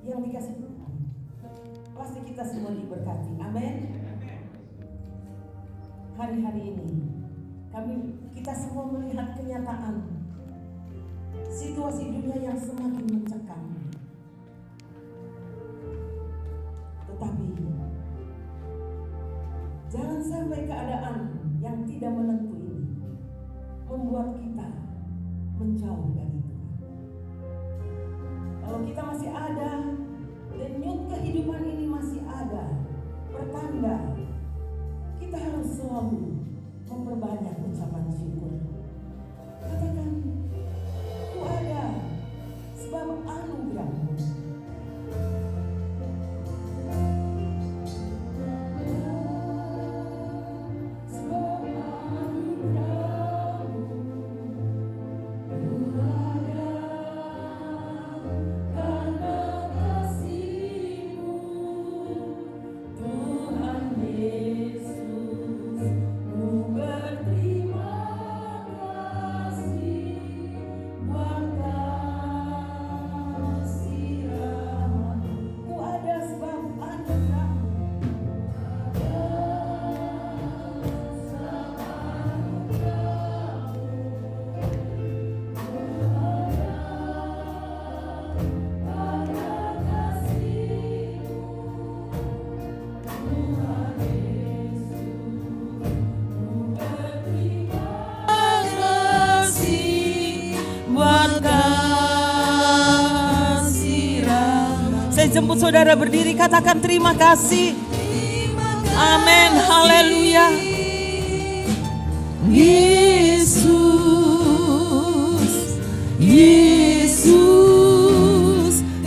yang dikasih Tuhan, pasti kita semua diberkati. Amin. Hari-hari ini kita semua melihat kenyataan situasi dunia yang semakin mencekam. Tetapi jangan sampai keadaan yang tidak menentu ini membuat kita menjauh dari Tuhan. Kalau kita masih ada, denyut kehidupan ini masih ada, pertanda kita harus selalu memperbanyak ucapan syukur. Katakan, ku ada sebab anugerah-Mu. Jemput saudara berdiri, katakan terima kasih. Amin, haleluya. Yesus, Yesus,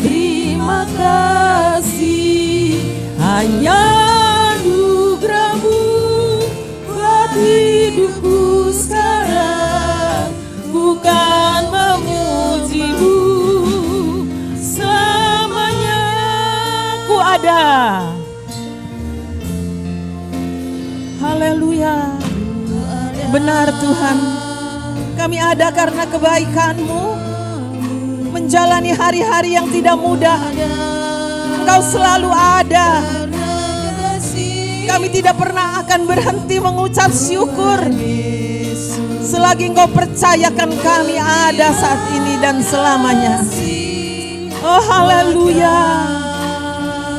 terima kasih. Hanya anugerah-Mu buat hidupku sekarang, bukan memuji-Mu. Ada. Haleluya. Benar Tuhan, kami ada karena kebaikan-Mu. Menjalani hari-hari yang tidak mudah, Engkau selalu ada. Kami tidak pernah akan berhenti mengucap syukur selagi Engkau percayakan kami ada saat ini dan selamanya. Oh haleluya.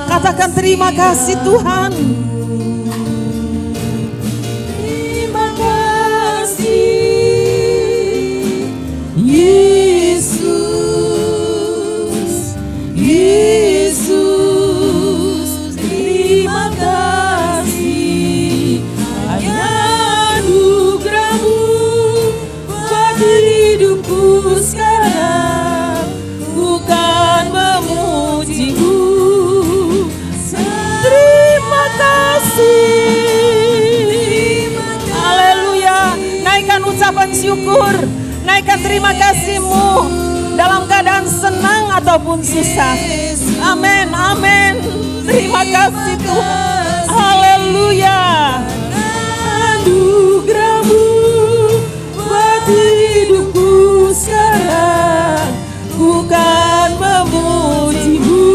Katakan terima kasih Tuhan. Terima kasih Yesus, Yesus, terima kasih. Hanya anugerah-Mu buat hidupku sekarang, bukan memuji-Mu. Haleluya. Naikkan ucapan syukur, naikkan terima kasih-Mu dalam keadaan senang ataupun susah. Amin, amin. Terima kasih Tuhan. Haleluya. Anugerah-Mu buat hidupku sekarang, bukan memuji-Mu.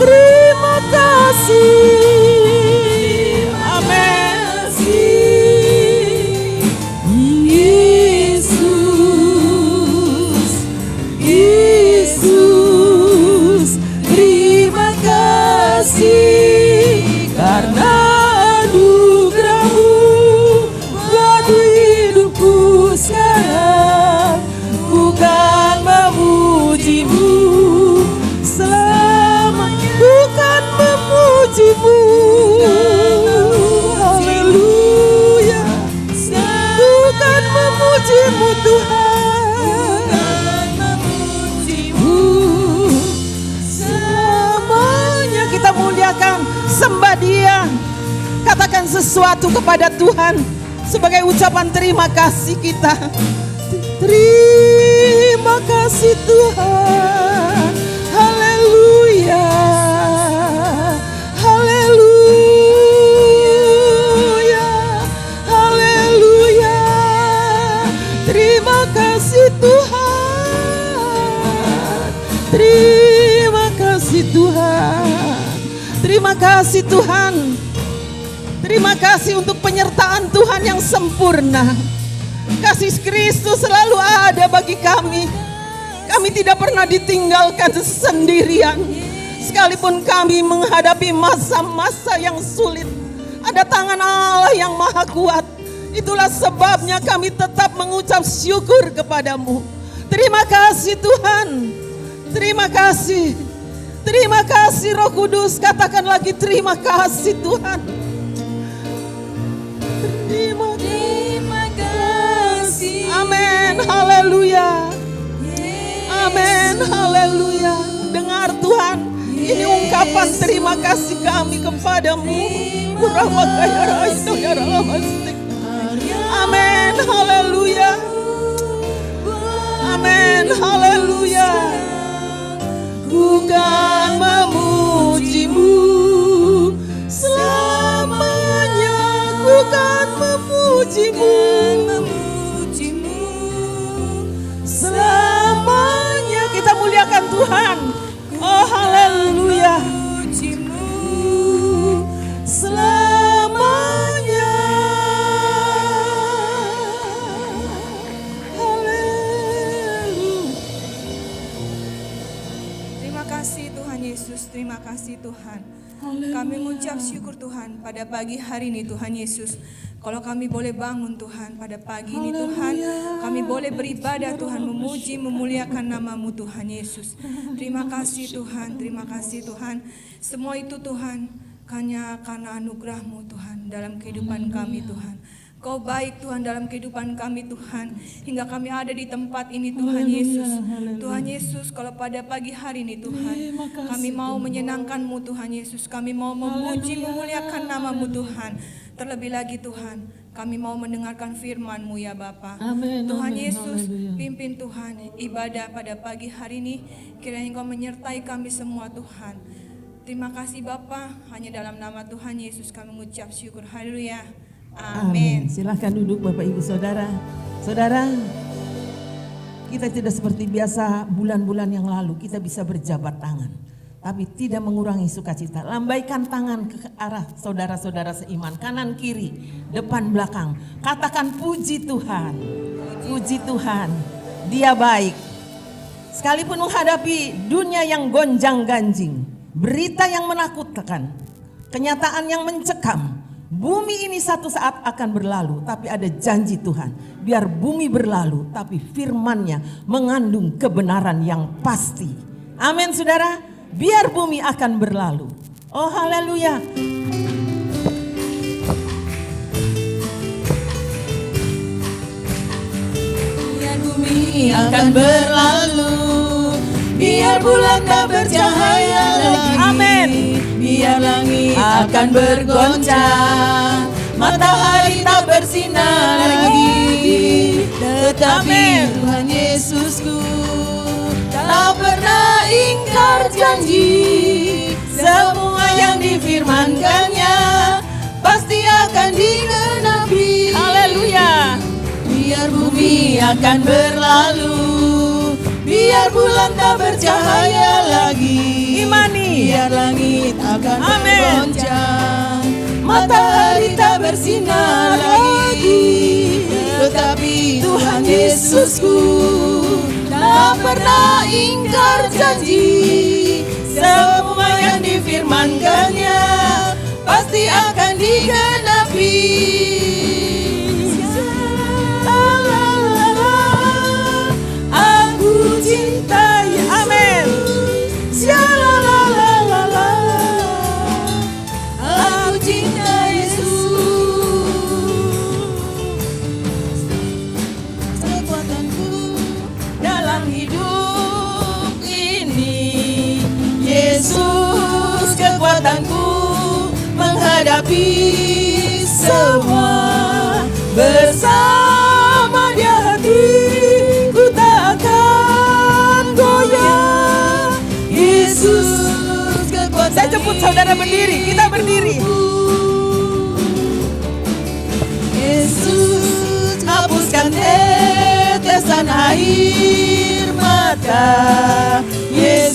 Terima kasih. Amin. Yesus, Yesus, terima kasih karena anugerah-Mu buat hidupku sekarang, bukan memuji-Mu. Bukan memuji-Mu. Haleluya. Bukan memuji-Mu Tuhan. Selamanya kita muliakan, sembah Dia. Katakan sesuatu kepada Tuhan sebagai ucapan terima kasih kita. Terima kasih Tuhan. Haleluya. Haleluya. Haleluya. Terima kasih Tuhan. Terima kasih Tuhan. Terima kasih Tuhan. Terima kasih untuk penyertaan Tuhan yang sempurna. Kasih Kristus selalu ada bagi kami. Kami tidak pernah ditinggalkan sendirian. Sekalipun kami menghadapi masa-masa yang sulit, ada tangan Allah yang maha kuat. Itulah sebabnya kami tetap mengucap syukur kepadamu. Terima kasih Tuhan. Terima kasih. Terima kasih Roh Kudus. Katakan lagi terima kasih Tuhan. Terima kasih. Amin. Haleluya. Amin. Haleluya. Dengar Tuhan. Ini ungkapan terima kasih kami kepadamu. Amin. Haleluya. Amin. Haleluya. Ku kan memujimu selamanya. Ku kan memujimu selamanya. Kita muliakan Tuhan. Oh haleluya. Selamanya. Haleluya. Terima kasih Tuhan Yesus, terima kasih Tuhan. Kami mengucap syukur Tuhan pada pagi hari ini Tuhan Yesus. Kalau kami boleh bangun Tuhan pada pagi ini Tuhan, kami boleh beribadah Tuhan, memuji, memuliakan nama-Mu Tuhan Yesus. Terima kasih Tuhan, terima kasih Tuhan. Semua itu Tuhan, hanya karena anugerah-Mu Tuhan dalam kehidupan kami Tuhan. Kau baik Tuhan dalam kehidupan kami Tuhan, hingga kami ada di tempat ini Tuhan Yesus. Tuhan Yesus, kalau pada pagi hari ini Tuhan, kami mau menyenangkan-Mu Tuhan Yesus. Kami mau memuji, memuliakan nama-Mu Tuhan. Terlebih lagi Tuhan, kami mau mendengarkan firman-Mu ya Bapa. Tuhan Yesus, pimpin Tuhan ibadah pada pagi hari ini. Kiranya Engkau menyertai kami semua Tuhan. Terima kasih Bapa, hanya dalam nama Tuhan Yesus kami mengucap syukur. Haleluya. Amin. Silahkan duduk Bapak Ibu Saudara. Saudara, kita tidak seperti biasa bulan-bulan yang lalu kita bisa berjabat tangan, tapi tidak mengurangi sukacita. Lambaikan tangan ke arah saudara-saudara seiman, kanan kiri, depan belakang. Katakan puji Tuhan. Puji Tuhan. Dia baik. Sekalipun menghadapi dunia yang gonjang-ganjing, berita yang menakutkan, kenyataan yang mencekam, bumi ini satu saat akan berlalu, tapi ada janji Tuhan. Biar bumi berlalu, tapi firman-Nya mengandung kebenaran yang pasti. Amin saudara. Biar bumi akan berlalu. Oh haleluya. Biar bumi akan berlalu, biar bulan tak bercahaya lagi. Amin. Biar langit akan bergoncang, matahari tak bersinar lagi. Tetapi Tuhan Yesusku tak pernah ingkar janji. Semua yang difirmankannya pasti akan digenapi. Haleluya. Biar bumi akan berlalu, biar bulan tak bercahaya lagi. Imani. Biar langit akan bergoncang, matahari tak bersinar lagi. Tetapi Tuhan Yesusku tak pernah ingkar janji. Semua yang difirmankannya pasti akan digenapi. Aku cinta Yesus. Amin. Aku cinta Yesus. Kekuatanku dalam hidup ini, Yesus kekuatanku menghadapi semua. Bersama Dia hatiku tak akan goyah. Yesus kekuatan. Saya jemput saudara berdiri, kita berdiri. Yesus hapuskan tetesan air mata. Yesus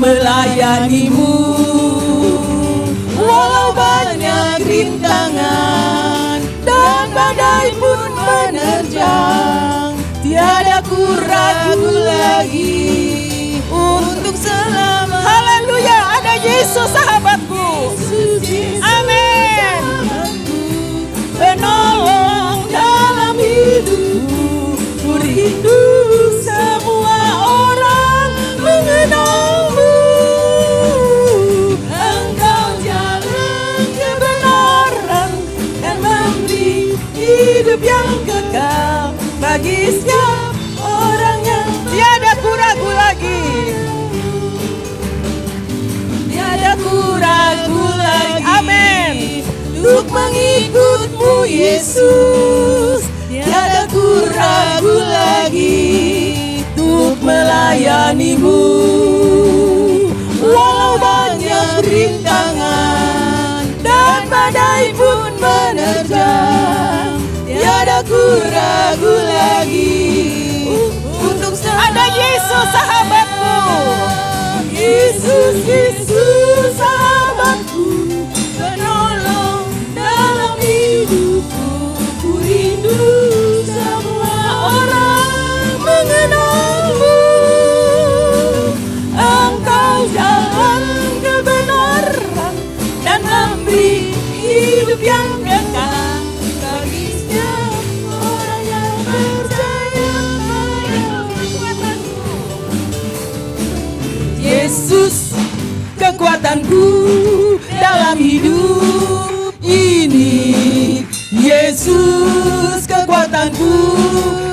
melayanimu. Walau banyak rintangan dan badai pun menerjang, tiada ku ragu lagi untuk selamat. Haleluya, ada Yesus sahabatku. Amin. Penolong dalam hidupku, ku rindu semua orang mengenalmu. Engkau jalan kebenaran dan memberi hidup yang kekal bagi setiap orang yang tiada ku ragu lagi. Tiada ku ragu lagi. Amin. Untuk mengikutmu Yesus, tiada ku ragu lagi untuk melayanimu. Walau banyak rintangan dan badai pun menerjang, tiada ku ragu lagi untuk ada Yesus sahabatku. Yesus, Yesus sahabatku, penolong dalam hidupku, ku rindu semua orang mengenalmu. Engkau jalan kebenaran dan memberi hidup yang kekal bagi setiap orang yang percaya padamu. Yesus, kekuatanku dalam hidup ini. Yesus, kekuatanku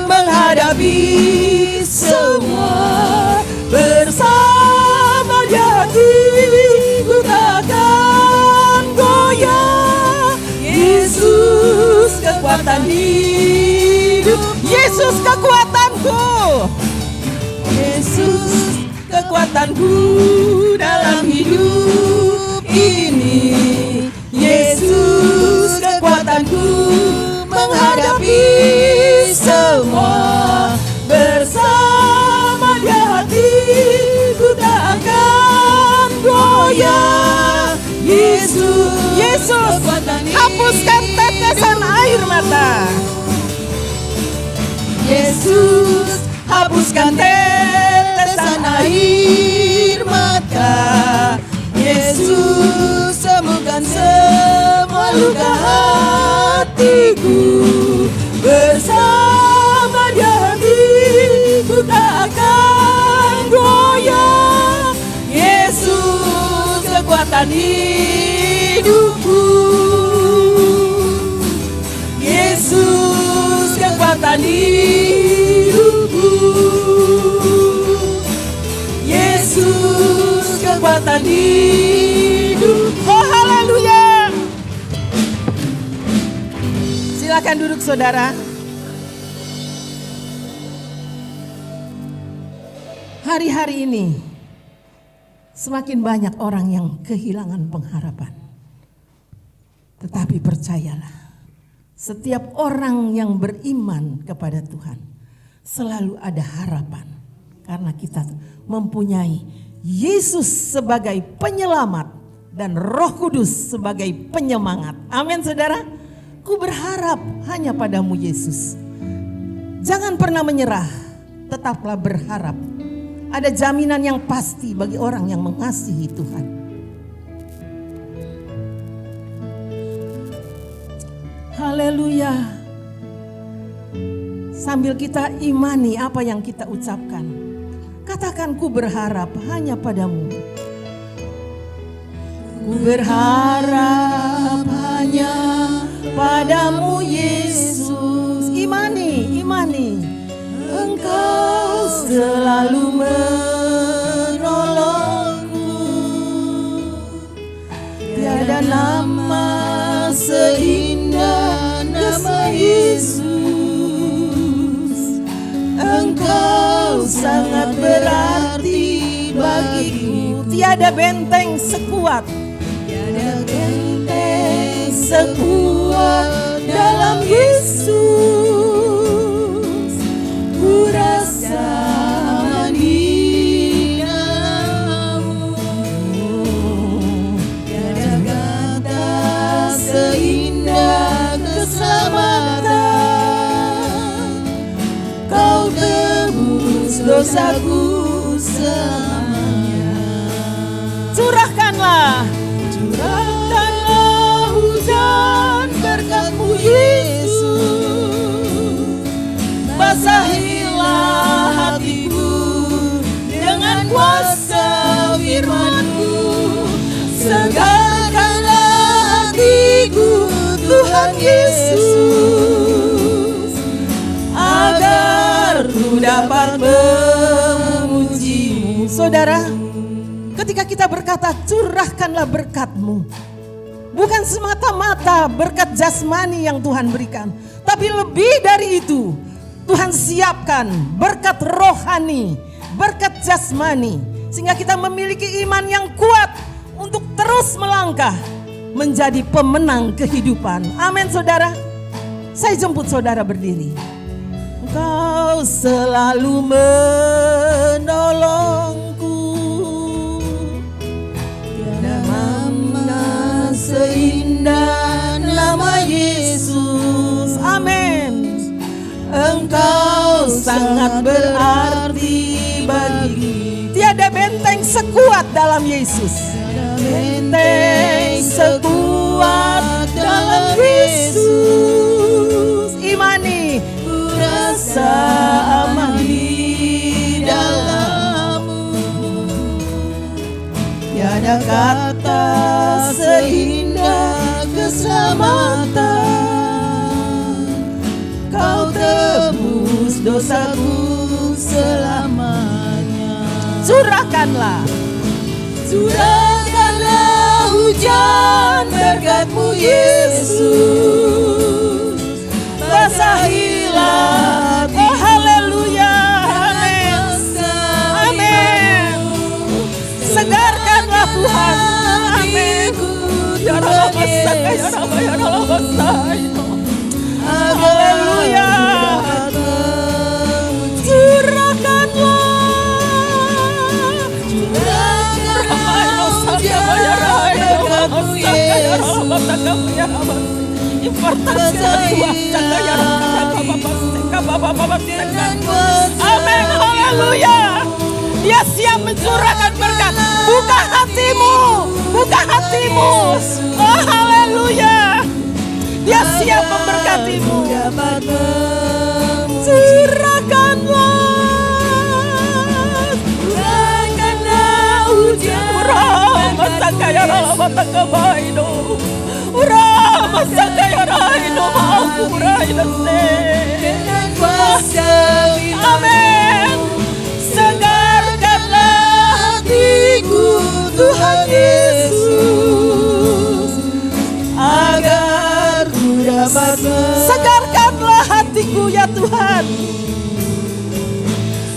menghadapi semua. Bersama Dia hatiku takkan goyah. Yesus, kekuatan hidup. Yesus, kekuatanku. Yesus, kekuatanku dalam hidup ini. Yesus, kekuatanku menghadapi semua. Bersama Dia hatiku tak akan goyah. Yesus, Yesus, hapuskan tetesan air mata. Yesus, hapuskan tetesan air mata. Yesus, sembuhkan semua luka hatiku. Bersama Dia hatiku tak akan goyah. Yesus, kekuatan hidupku. Yesus, kekuatan hidupku. Yesus, kekuatan hidup. Oh, haleluya. Silakan duduk saudara. Hari-hari ini semakin banyak orang yang kehilangan pengharapan. Tetapi percayalah, setiap orang yang beriman kepada Tuhan selalu ada harapan. Karena kita mempunyai Yesus sebagai penyelamat dan Roh Kudus sebagai penyemangat. Amin saudara. Ku berharap hanya padamu Yesus. Jangan pernah menyerah, tetaplah berharap. Ada jaminan yang pasti bagi orang yang mengasihi Tuhan. Haleluya. Sambil kita imani apa yang kita ucapkan, katakan ku berharap hanya padamu. Ku berharap hanya padamu Yesus. Imani, imani. Engkau selalu menolongku. Tiada nama seindah nama Yesus. Engkau sangat berarti bagiku. Tiada benteng sekuat. Tiada benteng sekuat dalam Yesus. Ku rasa aman di dalam-Mu. selamanya. Curahkanlah hujan berkat-Mu Yesus. Basahilah hatiku dengan kuasa firman-Mu. Segarkanlah hatiku Tuhan Yesus, agar ku dapat memuji-Mu. Saudara, ketika kita berkata curahkanlah berkat-Mu, bukan semata-mata berkat jasmani yang Tuhan berikan, tapi lebih dari itu, Tuhan siapkan berkat rohani, berkat jasmani, sehingga kita memiliki iman yang kuat untuk terus melangkah menjadi pemenang kehidupan. Amin saudara. Saya jemput saudara berdiri. Engkau selalu menolongku, tiada mana seindah nama Yesus. Amin. Engkau sangat berarti bagi. Tiada benteng sekuat dalam Yesus. Benteng sekuat dalam Yesus. Imani, ku rasa aman di dalam-Mu. Tiada kata seindah keselamatan. Kau tebus dosaku selamanya. Curahkanlah hujan berkat-Mu Yesus. Basahilah, oh haleluya, amin, amin. Segarkanlah Tuhan, amin. Ya Rabbi, ya Rabbi, ya Rabbi. Haleluya. Amin, haleluya. Dia siap mencurahkan berkat. Buka hatimu, buka hatimu. Oh haleluya. Dia siap memberkatimu. Curahkanlah hujan. Masakaya ramataka baino. Masakaya raino maafurainase. Amin. Segarkanlah hatiku Tuhan Yesus, agar ku dapat. Segarkanlah hatiku ya Tuhan.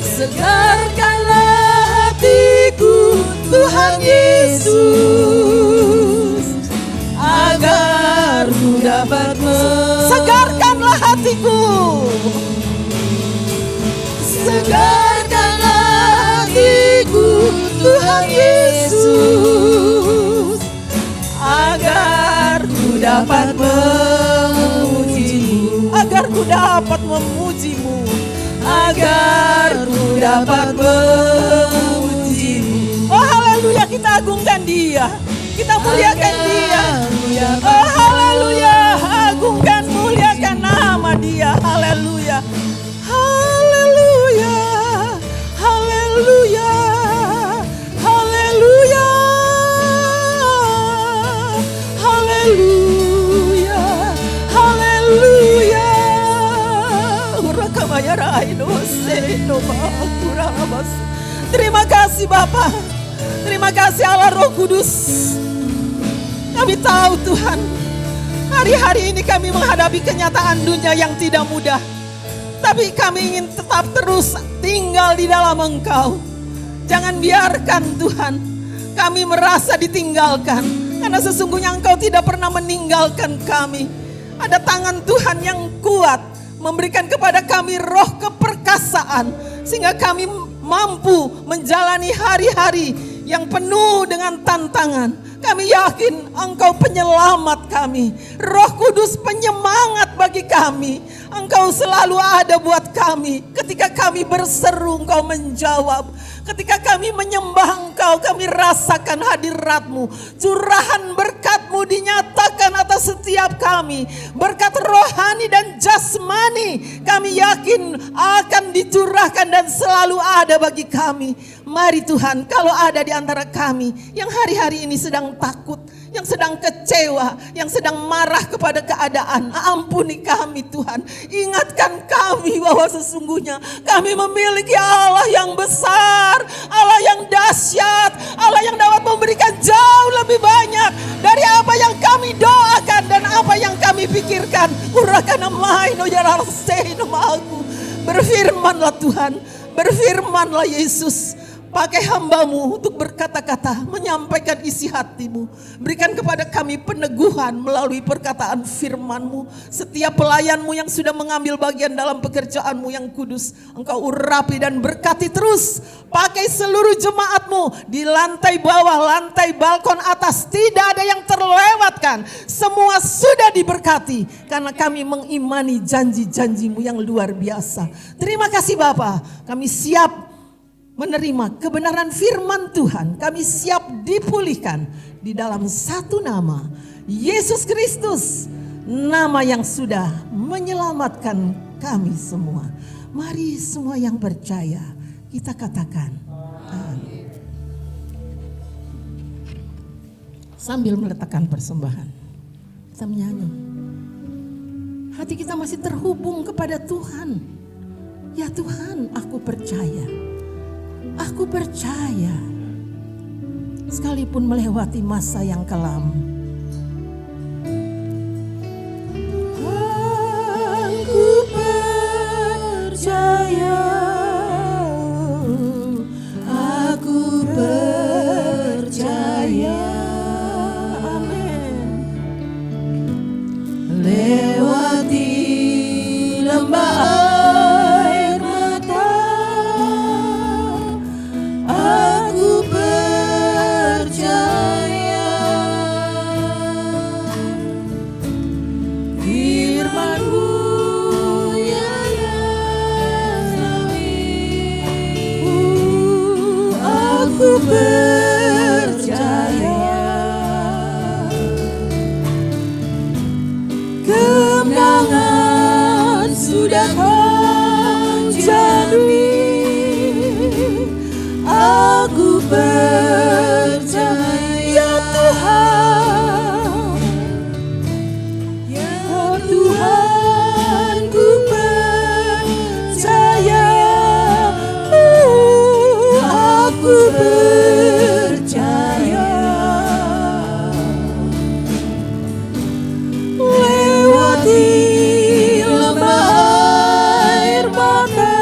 Segarkanlah hatiku Tuhan Yesus, agar ku dapat. Segarkanlah hatiku. Segarkanlah hatiku Tuhan Yesus, agar ku dapat memuji-Mu. Agar ku dapat memuji-Mu. Agar ku dapat memuji-Mu. Oh haleluya, kita agungkan Dia, kita muliakan Dia. Oh haleluya, agungkan muliakan nama Dia. Haleluya, haleluya, haleluya, haleluya, haleluya, haleluya. Terima kasih Bapa. Terima kasih Allah Roh Kudus. Kami tahu Tuhan, hari-hari ini kami menghadapi kenyataan dunia yang tidak mudah. Tapi kami ingin tetap terus tinggal di dalam Engkau. Jangan biarkan Tuhan kami merasa ditinggalkan. Karena sesungguhnya Engkau tidak pernah meninggalkan kami. Ada tangan Tuhan yang kuat memberikan kepada kami roh keperkasaan. Sehingga kami mampu menjalani hari-hari yang penuh dengan tantangan. Kami yakin Engkau penyelamat kami. Roh Kudus penyemangat bagi kami. Engkau selalu ada buat kami. Ketika kami berseru, Engkau menjawab. Ketika kami menyembah Engkau, kami rasakan hadirat-Mu. Curahan berkat-Mu dinyatakan atas setiap kami. Berkat rohani dan jasmani kami yakin akan dicurahkan dan selalu ada bagi kami. Mari Tuhan, kalau ada di antara kami yang hari-hari ini sedang takut, yang sedang kecewa, yang sedang marah kepada keadaan, ampuni kami Tuhan. Ingatkan kami bahwa sesungguhnya kami memiliki Allah yang besar, Allah yang dahsyat, Allah yang dapat memberikan jauh lebih banyak dari apa yang kami doakan dan apa yang kami pikirkan. Urakana maino yararseino aku. Berfirmanlah Tuhan, berfirmanlah Yesus. Pakai hamba-Mu untuk berkata-kata, menyampaikan isi hati-Mu. Berikan kepada kami peneguhan melalui perkataan firman-Mu. Setiap pelayan-Mu yang sudah mengambil bagian dalam pekerjaan-Mu yang kudus, Engkau urapi dan berkati terus. Pakai seluruh jemaat-Mu di lantai bawah, lantai balkon atas. Tidak ada yang terlewatkan. Semua sudah diberkati. Karena kami mengimani janji-janji-Mu yang luar biasa. Terima kasih Bapa. Kami siap menerima kebenaran firman Tuhan. Kami siap dipulihkan di dalam satu nama, Yesus Kristus, nama yang sudah menyelamatkan kami semua. Mari semua yang percaya kita katakan amin. Sambil meletakkan persembahan, kita menyanyi. Hati kita masih terhubung kepada Tuhan. Ya Tuhan, aku percaya. Aku percaya, sekalipun melewati masa yang kelam. Aku percaya, aku percaya. Amin. Lewati lembah percaya, kemenangan sudah Kau jamin. Aku percaya Tuhan, ya Tuhan, ku percaya. Aku percaya, lewati lembah air mata,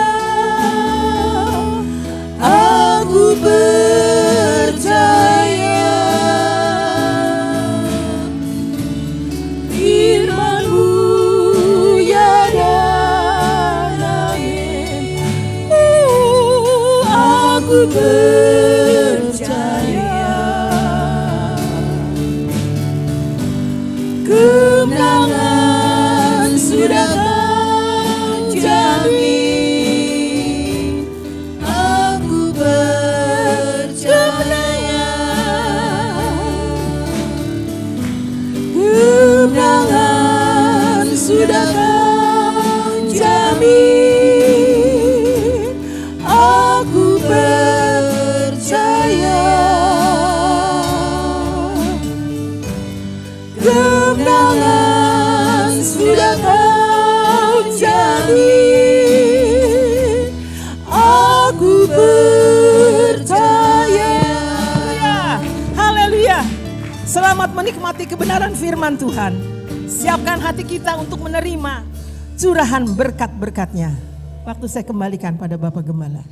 aku percaya. Firman-Mu ya dan amin. Aku percaya, kemenangan sudah Kau jamin. Aku percaya, kemenangan sudah Kau jamin. Aku percaya, kemenangan sudah Kau jamin. Aku percaya. Haleluya. Selamat menikmati kebenaran firman Tuhan. Siapkan hati kita untuk menerima curahan berkat-berkat-Nya. Waktu saya kembalikan pada Bapak Gembala.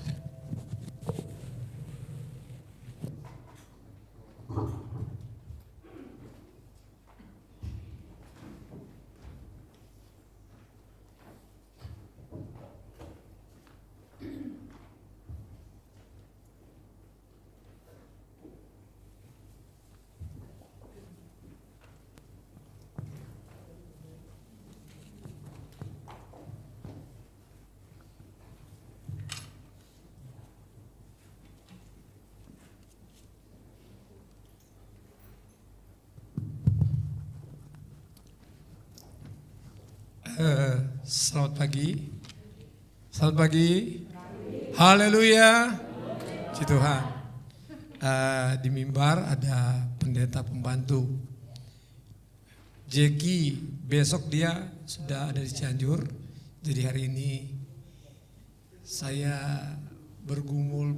Selamat pagi. Selamat pagi. Haleluya. Puji Tuhan. Di mimbar ada pendeta pembantu. Jeki besok dia sudah ada di Cianjur. Jadi hari ini saya bergumul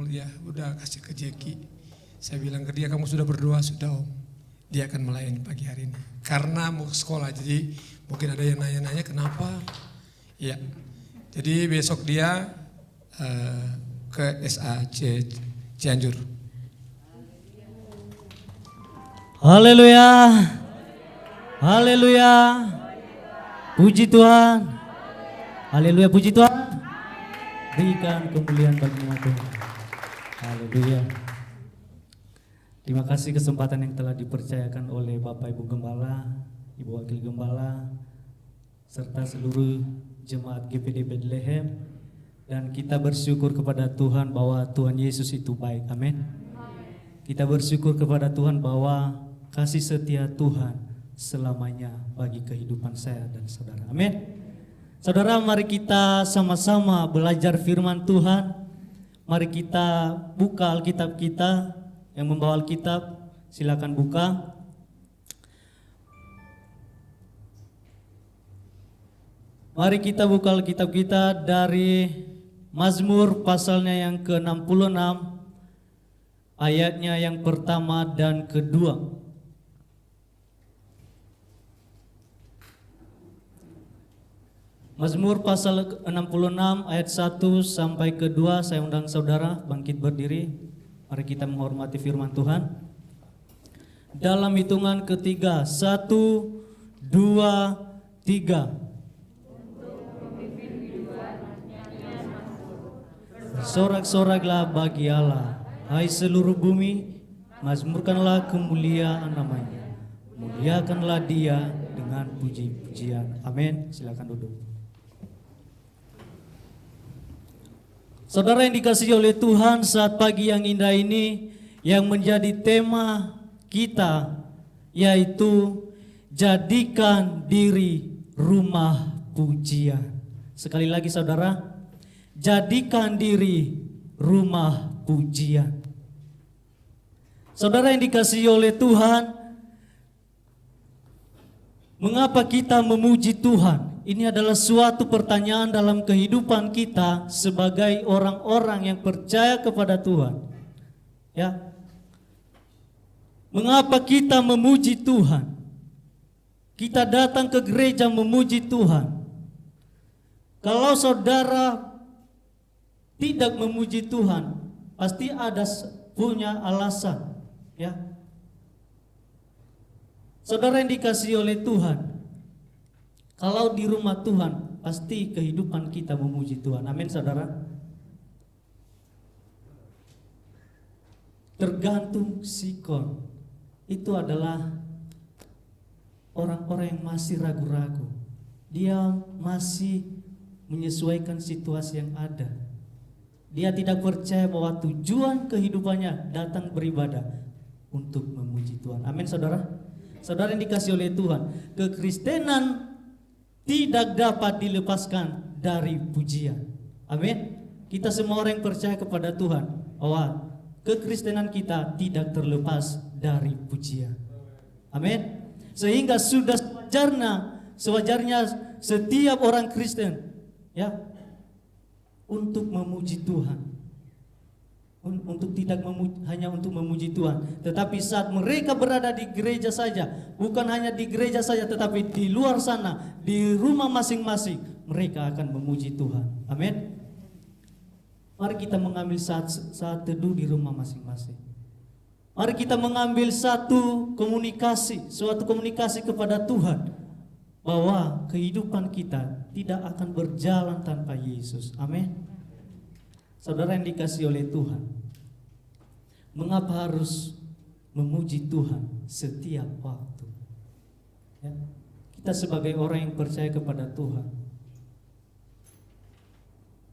ya udah kasih ke Jeki. Saya bilang ke dia, kamu sudah berdoa? Sudah Om. Dia akan melayani pagi hari ini. Karena mau ke sekolah, jadi mungkin ada yang nanya-nanya kenapa. Ya, jadi besok dia ke SAC Cianjur. Haleluya. Haleluya. Puji Tuhan. Haleluya, puji Tuhan. Berikan kemuliaan bagi nama Tuhan. Haleluya. Terima kasih kesempatan yang telah dipercayakan oleh Bapak Ibu Gembala, Ibu Wakil Gembala, serta seluruh jemaat GPD Bethlehem. Dan kita bersyukur kepada Tuhan bahwa Tuhan Yesus itu baik. Amin. Kita bersyukur kepada Tuhan bahwa kasih setia Tuhan selamanya bagi kehidupan saya dan saudara. Amin. Saudara, mari kita sama-sama belajar firman Tuhan. Mari kita buka Alkitab kita. Yang membawa Alkitab silakan buka. Mari kita buka Alkitab kita dari Mazmur pasalnya yang ke-66, ayatnya yang pertama dan kedua. Mazmur pasal 66 ayat 1 sampai ke-2. Saya undang saudara bangkit berdiri. Mari kita menghormati firman Tuhan. Dalam hitungan ketiga, 1, 2, 3. Sorak-soraklah bagi Allah, hai seluruh bumi, mazmurkanlah kemuliaan namanya. Muliakanlah dia dengan puji-pujian. Amin. Silakan duduk. Saudara yang dikasihi oleh Tuhan, saat pagi yang indah ini yang menjadi tema kita yaitu jadikan diri rumah pujian. Sekali lagi saudara, jadikan diri rumah pujian. Saudara yang dikasihi oleh Tuhan, mengapa kita memuji Tuhan? Ini adalah suatu pertanyaan dalam kehidupan kita sebagai orang-orang yang percaya kepada Tuhan. Ya. Mengapa kita memuji Tuhan? Kita datang ke gereja memuji Tuhan. Kalau saudara tidak memuji Tuhan, pasti ada punya alasan, ya. Saudara yang dikasihi oleh Tuhan, kalau di rumah Tuhan, pasti kehidupan kita memuji Tuhan. Amin saudara. Tergantung sikon. Itu adalah orang-orang yang masih ragu-ragu. Dia masih menyesuaikan situasi yang ada. Dia tidak percaya bahwa tujuan kehidupannya datang beribadah untuk memuji Tuhan. Amin saudara. Saudara yang dikasihi oleh Tuhan, kekristenan tidak dapat dilepaskan dari pujian. Amin. Kita semua orang yang percaya kepada Tuhan bahwa kekristenan kita tidak terlepas dari pujian. Amin. Sehingga sudah sewajarnya setiap orang Kristen, ya, untuk memuji Tuhan. Untuk tidak hanya untuk memuji Tuhan, tetapi saat mereka berada di gereja saja, bukan hanya di gereja saja, tetapi di luar sana, di rumah masing-masing, mereka akan memuji Tuhan. Amin. Mari kita mengambil saat teduh di rumah masing-masing. Mari kita mengambil suatu komunikasi kepada Tuhan, bahwa kehidupan kita tidak akan berjalan tanpa Yesus. Amin. Saudara yang dikasihi oleh Tuhan, mengapa harus memuji Tuhan setiap waktu? Ya, kita sebagai orang yang percaya kepada Tuhan,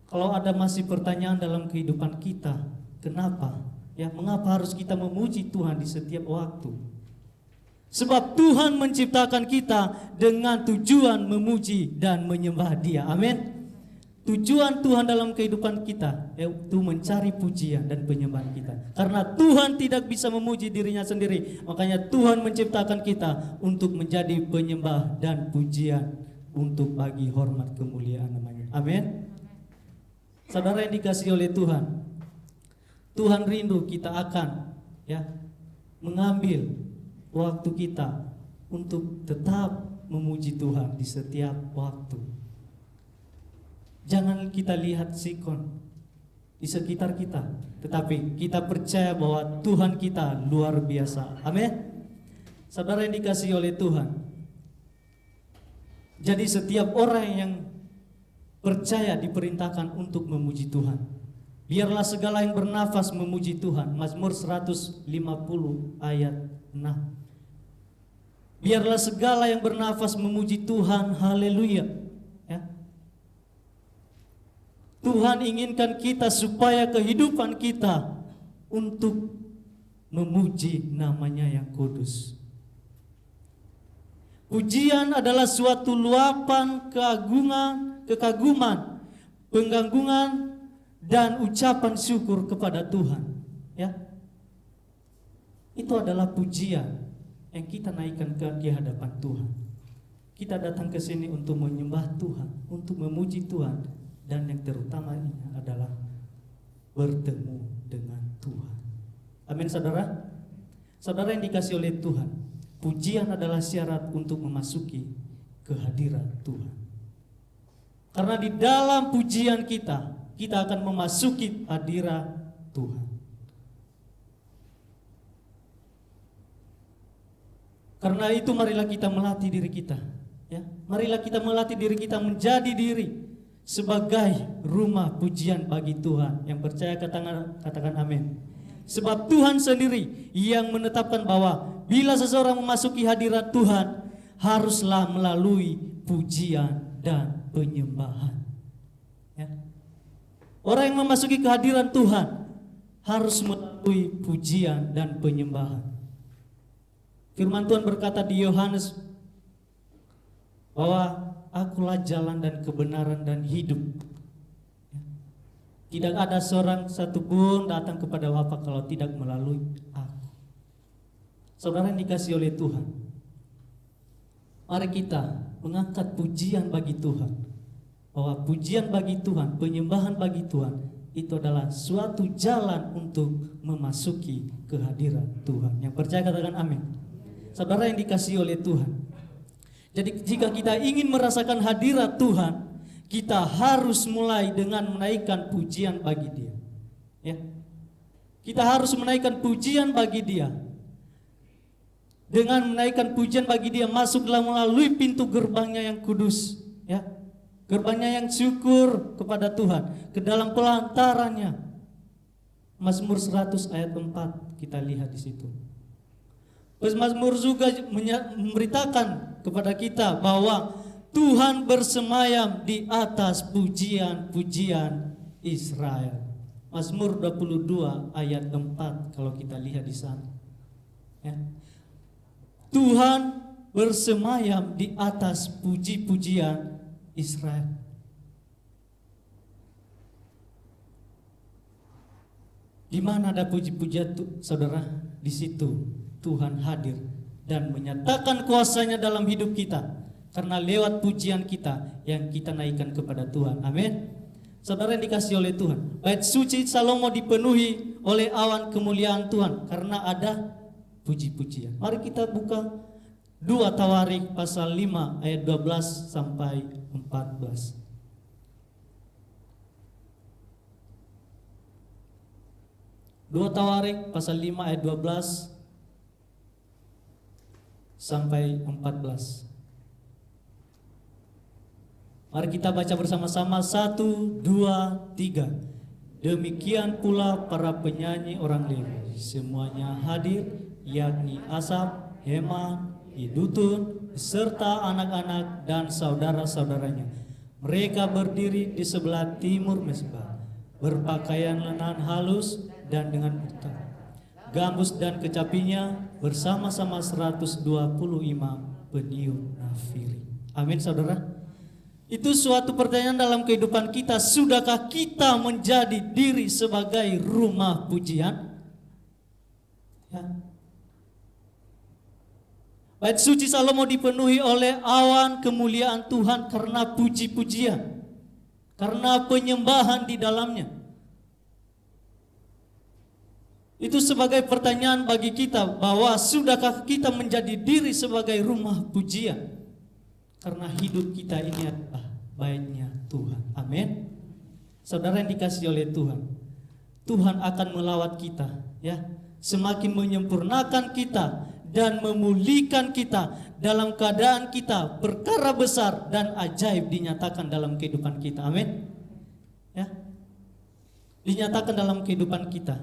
kalau ada masih pertanyaan dalam kehidupan kita, kenapa? Ya, mengapa harus kita memuji Tuhan di setiap waktu? Sebab Tuhan menciptakan kita dengan tujuan memuji dan menyembah Dia. Amin. Tujuan Tuhan dalam kehidupan kita yaitu mencari pujian dan penyembahan kita. Karena Tuhan tidak bisa memuji dirinya sendiri, makanya Tuhan menciptakan kita untuk menjadi penyembah dan pujian untuk bagi hormat kemuliaan namanya. Amin. Saudara yang dikasihi oleh Tuhan, Tuhan rindu kita akan mengambil waktu kita untuk tetap memuji Tuhan di setiap waktu. Jangan kita lihat sikon di sekitar kita, tetapi kita percaya bahwa Tuhan kita luar biasa. Amin. Saudara yang dikasihi oleh Tuhan, jadi setiap orang yang percaya diperintahkan untuk memuji Tuhan. Biarlah segala yang bernafas memuji Tuhan. Mazmur 150 ayat 6. Biarlah segala yang bernafas memuji Tuhan. Haleluya. Ya. Tuhan inginkan kita supaya kehidupan kita untuk memuji namanya yang kudus. Pujian adalah suatu luapan kekaguman, penggagungan dan ucapan syukur kepada Tuhan. Ya. Itu adalah pujian yang kita naikkan di hadapan Tuhan. Kita datang ke sini untuk menyembah Tuhan, untuk memuji Tuhan, dan yang terutamanya adalah bertemu dengan Tuhan. Amin, saudara. Saudara yang dikasihi oleh Tuhan, pujian adalah syarat untuk memasuki kehadiran Tuhan. Karena di dalam pujian kita akan memasuki hadirat Tuhan. Karena itu marilah kita melatih diri kita, ya. Marilah kita melatih diri kita menjadi diri sebagai rumah pujian bagi Tuhan. Yang percaya katakan amin. Sebab Tuhan sendiri yang menetapkan bahwa bila seseorang memasuki hadirat Tuhan haruslah melalui pujian dan penyembahan. Ya. Orang yang memasuki kehadiran Tuhan harus melalui pujian dan penyembahan. Firman Tuhan berkata di Yohanes bahwa akulah jalan dan kebenaran dan hidup. Tidak ada seorang satupun datang kepada Bapa kalau tidak melalui aku. Saudara yang dikasihi oleh Tuhan, mari kita mengangkat pujian bagi Tuhan. Bahwa pujian bagi Tuhan, penyembahan bagi Tuhan, itu adalah suatu jalan untuk memasuki kehadiran Tuhan. Yang percaya katakan amin. Saudara yang dikasihi oleh Tuhan, jadi jika kita ingin merasakan hadirat Tuhan, kita harus mulai dengan menaikkan pujian bagi Dia. Ya. Kita harus menaikkan pujian bagi Dia. Dengan menaikkan pujian bagi Dia, masuklah melalui pintu gerbangnya yang kudus, ya. Gerbangnya yang syukur kepada Tuhan, ke dalam pelantarannya. Mazmur 100 ayat 4 kita lihat di situ. Mazmur juga memberitakan kepada kita bahwa Tuhan bersemayam di atas pujian-pujian Israel. Mazmur 22 ayat 4 kalau kita lihat di sana. Ya. Tuhan bersemayam di atas puji-pujian Israel. Di mana ada puji-pujian saudara? Di situ Tuhan hadir dan menyatakan kuasanya dalam hidup kita. Karena lewat pujian kita yang kita naikkan kepada Tuhan. Amin. Saudara yang dikasihi oleh Tuhan, bait suci Salomo dipenuhi oleh awan kemuliaan Tuhan karena ada puji-pujian. Mari kita buka 2 Tawarik pasal 5 ayat 12 sampai 14. 2 Tawarik pasal 5 ayat 12 sampai 14. Mari kita baca bersama-sama 1, 2, 3. Demikian pula para penyanyi orang Lewi, semuanya hadir, yakni Asaf, Heman, Yedutun, serta anak-anak dan saudara-saudaranya. Mereka berdiri di sebelah timur mezbah, berpakaian lenan halus dan dengan putih. gambus dan kecapinya bersama-sama 120 imam peniup nafiri. Amin saudara. Itu suatu pertanyaan dalam kehidupan kita. Sudahkah kita menjadi diri sebagai rumah pujian? Ya. Bait suci Salomo dipenuhi oleh awan kemuliaan Tuhan karena puji-pujian, karena penyembahan di dalamnya. Itu sebagai pertanyaan bagi kita bahwa sudahkah kita menjadi diri sebagai rumah pujian? Karena hidup kita ini adalah baiknya Tuhan. Amin. Saudara yang dikasihi oleh Tuhan, Tuhan akan melawat kita, ya, semakin menyempurnakan kita dan memulihkan kita dalam keadaan kita. Perkara besar dan ajaib dinyatakan dalam kehidupan kita. Amin. Ya. Dinyatakan dalam kehidupan kita.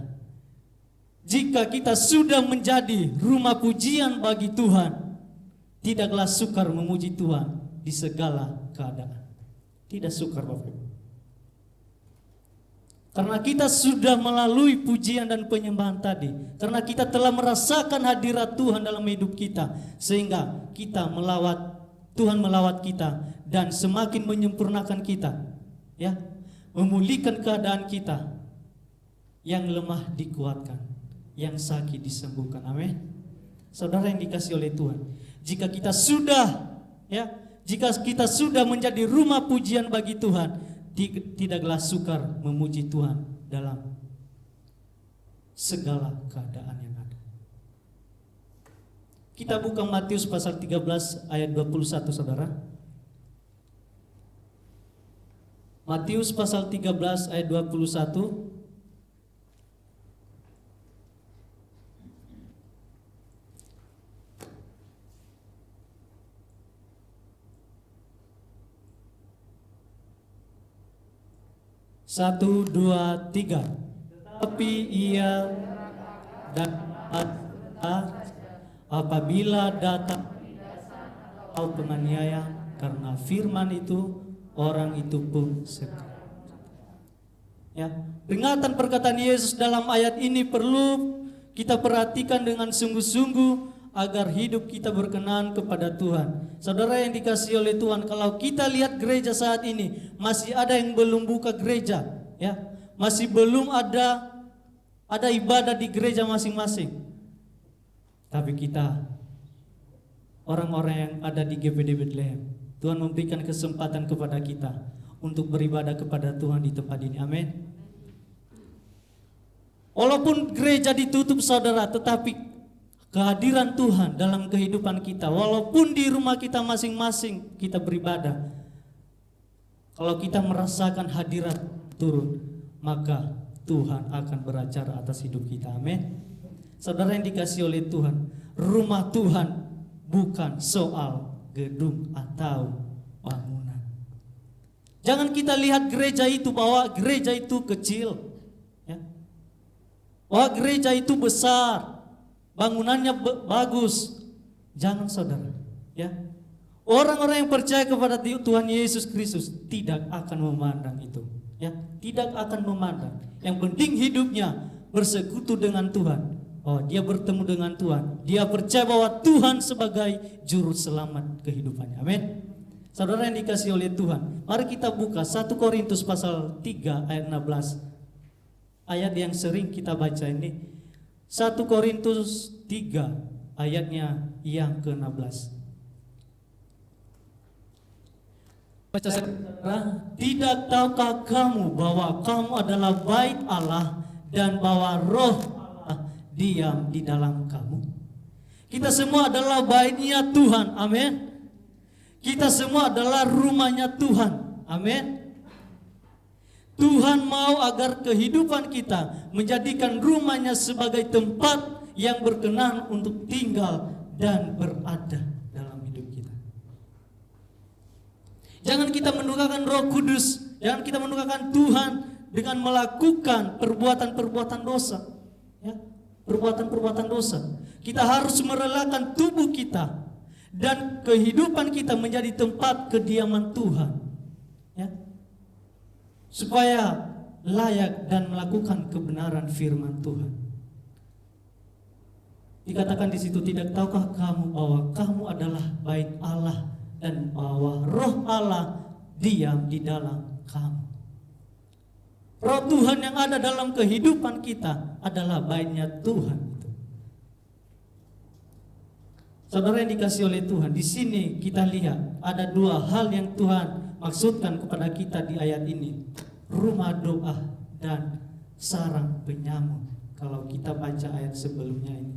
Jika kita sudah menjadi rumah pujian bagi Tuhan, tidaklah sukar memuji Tuhan di segala keadaan. Tidak sukar Bapak. Karena kita sudah melalui pujian dan penyembahan tadi. Karena kita telah merasakan hadirat Tuhan dalam hidup kita, sehingga kita melawat, Tuhan melawat kita dan semakin menyempurnakan kita, ya, memulihkan keadaan kita. Yang lemah dikuatkan, yang sakit disembuhkan. Amin. Saudara yang dikasihi oleh Tuhan, jika kita sudah, ya, jika kita sudah menjadi rumah pujian bagi Tuhan, tidaklah sukar memuji Tuhan dalam segala keadaan yang ada. Kita buka Matius pasal 13 ayat 21 saudara. Matius pasal 13 ayat 21. Satu, dua, tiga. Tetapi ia dan apabila datang atau penganiaya karena firman itu, orang itu pun sekali. Ya, peringatan perkataan Yesus dalam ayat ini perlu kita perhatikan dengan sungguh-sungguh agar hidup kita berkenan kepada Tuhan. Saudara yang dikasihi oleh Tuhan, kalau kita lihat gereja saat ini, masih ada yang belum buka gereja, ya, masih belum ada ibadah di gereja masing-masing. Tapi kita, orang-orang yang ada di GPD Bethlehem, Tuhan memberikan kesempatan kepada kita untuk beribadah kepada Tuhan di tempat ini. Amin. Walaupun gereja ditutup saudara, tetapi kehadiran Tuhan dalam kehidupan kita, walaupun di rumah kita masing-masing kita beribadah, kalau kita merasakan hadirat turun, maka Tuhan akan beracara atas hidup kita. Amin. Saudara yang dikasihi oleh Tuhan, rumah Tuhan bukan soal gedung atau bangunan. Jangan kita lihat gereja itu bahwa gereja itu kecil, ya, bahwa gereja itu besar, bangunannya bagus. Jangan saudara, ya. Orang-orang yang percaya kepada Tuhan Yesus Kristus tidak akan memandang itu, ya, tidak akan memandang. Yang penting hidupnya bersekutu dengan Tuhan. Oh, dia bertemu dengan Tuhan. Dia percaya bahwa Tuhan sebagai juru selamat kehidupannya. Amin. Saudara yang dikasihi oleh Tuhan, mari kita buka 1 Korintus pasal 3 ayat 16. Ayat yang sering kita baca ini. 1 Korintus 3 ayatnya yang ke-16. Baca saudara, tidak tahukah kamu bahwa kamu adalah bait Allah dan bahwa roh Allah diam di dalam kamu? Kita semua adalah baitnya Tuhan. Amin. Kita semua adalah rumahnya Tuhan. Amin. Tuhan mau agar kehidupan kita menjadikan rumahnya sebagai tempat yang berkenan untuk tinggal dan berada dalam hidup kita. Jangan kita mendukakan Roh Kudus, jangan kita mendukakan Tuhan dengan melakukan perbuatan-perbuatan dosa, ya, perbuatan-perbuatan dosa. Kita harus merelakan tubuh kita dan kehidupan kita menjadi tempat kediaman Tuhan, ya, supaya layak dan melakukan kebenaran firman Tuhan. Dikatakan di situ, tidak tahukah kamu bahwa kamu adalah bait Allah dan bahwa Roh Allah diam di dalam kamu. Roh Tuhan yang ada dalam kehidupan kita adalah baitnya Tuhan. Saudara yang dikasih oleh Tuhan, di sini kita lihat ada dua hal yang Tuhan maksudkan kepada kita di ayat ini. Rumah doa dan sarang penyamun. Kalau kita baca ayat sebelumnya ini.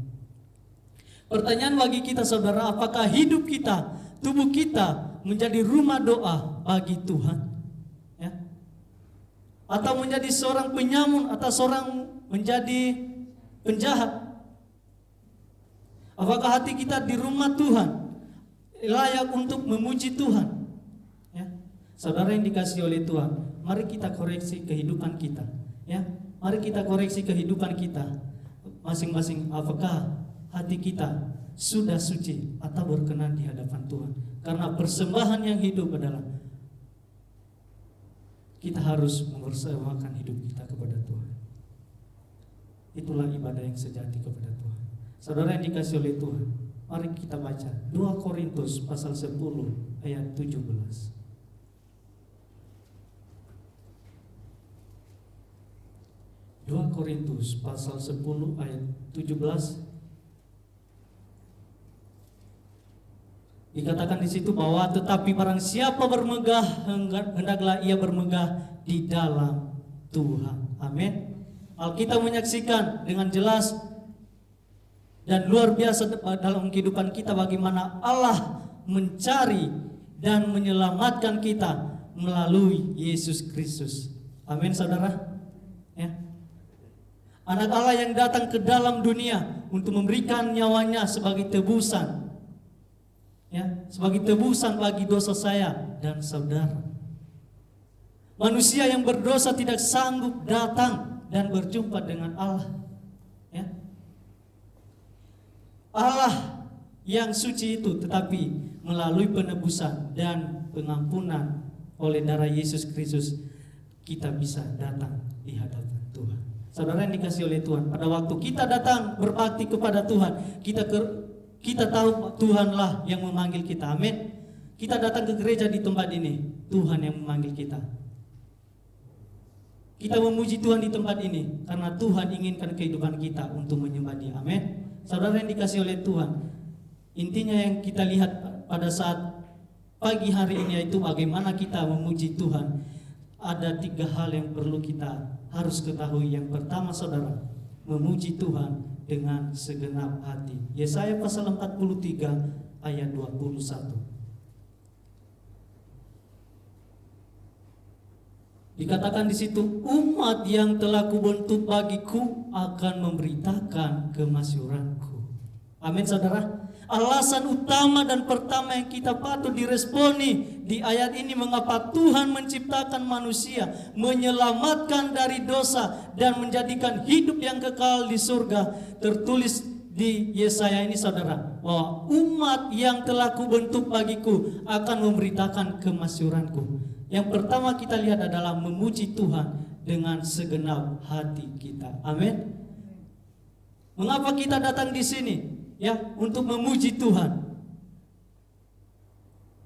Pertanyaan bagi kita saudara, apakah hidup kita, tubuh kita menjadi rumah doa bagi Tuhan? Ya? Atau menjadi seorang penyamun atau seorang menjadi penjahat? Apakah hati kita di rumah Tuhan layak untuk memuji Tuhan? Ya? Saudara yang dikasih oleh Tuhan, mari kita koreksi kehidupan kita. Ya? Mari kita koreksi kehidupan kita masing-masing. Apakah hati kita sudah suci atau berkenan di hadapan Tuhan? Karena persembahan yang hidup adalah kita harus mempersembahkan hidup kita kepada Tuhan. Itulah ibadah yang sejati kepada Tuhan. Saudara yang dikasih oleh Tuhan, mari kita baca 2 Korintus pasal 10 ayat 17. 2 Korintus pasal 10 ayat 17. Dikatakan di situ bahwa tetapi barang siapa bermegah, hendaklah ia bermegah di dalam Tuhan. Amin. Alkitab menyaksikan dengan jelas dan luar biasa dalam kehidupan kita bagaimana Allah mencari dan menyelamatkan kita melalui Yesus Kristus. Amin saudara. Ya. Anak Allah yang datang ke dalam dunia untuk memberikan nyawanya sebagai tebusan. Ya, sebagai tebusan bagi dosa saya dan saudara. Manusia yang berdosa tidak sanggup datang dan berjumpa dengan Allah. Ya. Allah yang suci itu tetapi melalui penebusan dan pengampunan oleh darah Yesus Kristus kita bisa datang di hadapan Tuhan. Saudara yang dikasih oleh Tuhan, pada waktu kita datang berbakti kepada Tuhan, kita tahu Tuhanlah yang memanggil kita. Amin. Kita datang ke gereja di tempat ini, Tuhan yang memanggil kita. Kita memuji Tuhan di tempat ini karena Tuhan inginkan kehidupan kita untuk menyembah Dia. Amin. Saudara yang dikasih oleh Tuhan, intinya yang kita lihat pada saat pagi hari ini yaitu bagaimana kita memuji Tuhan. Ada 3 hal yang perlu kita harus ketahui. Yang pertama saudara, memuji Tuhan dengan segenap hati. Yesaya pasal 43 ayat 21. Dikatakan di situ, umat yang telah kubentuk bagiku akan memberitakan kemasyuranku. Amin saudara. Alasan utama dan pertama yang kita patut diresponi di ayat ini, mengapa Tuhan menciptakan manusia, menyelamatkan dari dosa dan menjadikan hidup yang kekal di surga. Tertulis di Yesaya ini saudara, bahwa umat yang telah kubentuk bagiku akan memberitakan kemasyuranku. Yang pertama kita lihat adalah memuji Tuhan dengan segenap hati kita. Amin. Mengapa kita datang di sini? Ya, untuk memuji Tuhan.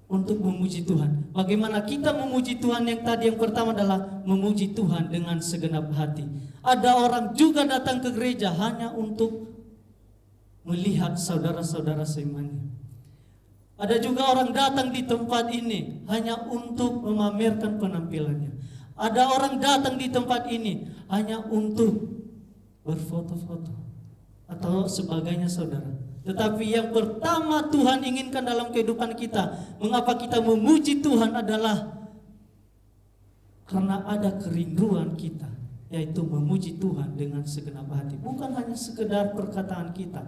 Untuk memuji Tuhan. Bagaimana kita memuji Tuhan? Yang tadi yang pertama adalah memuji Tuhan dengan segenap hati. Ada orang juga datang ke gereja hanya untuk melihat saudara-saudara seimannya. Ada juga orang datang di tempat ini hanya untuk memamerkan penampilannya. Ada orang datang di tempat ini hanya untuk berfoto-foto atau sebagainya saudara. Tetapi yang pertama Tuhan inginkan dalam kehidupan kita, mengapa kita memuji Tuhan adalah karena ada kerinduan kita, yaitu memuji Tuhan dengan segenap hati. Bukan hanya sekedar perkataan kita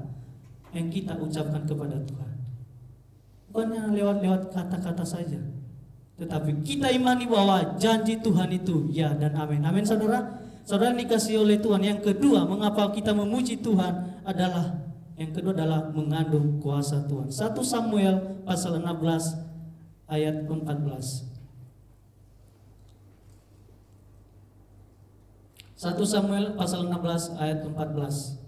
yang kita ucapkan kepada Tuhan, bukannya lewat kata-kata saja, tetapi kita imani bahwa janji Tuhan itu ya dan amin. Amin saudara. Saudara dikasih oleh Tuhan. Yang kedua, mengapa kita memuji Tuhan adalah mengandung kuasa Tuhan. 1 Samuel pasal 16 ayat 14. 1 Samuel pasal 16 ayat 14.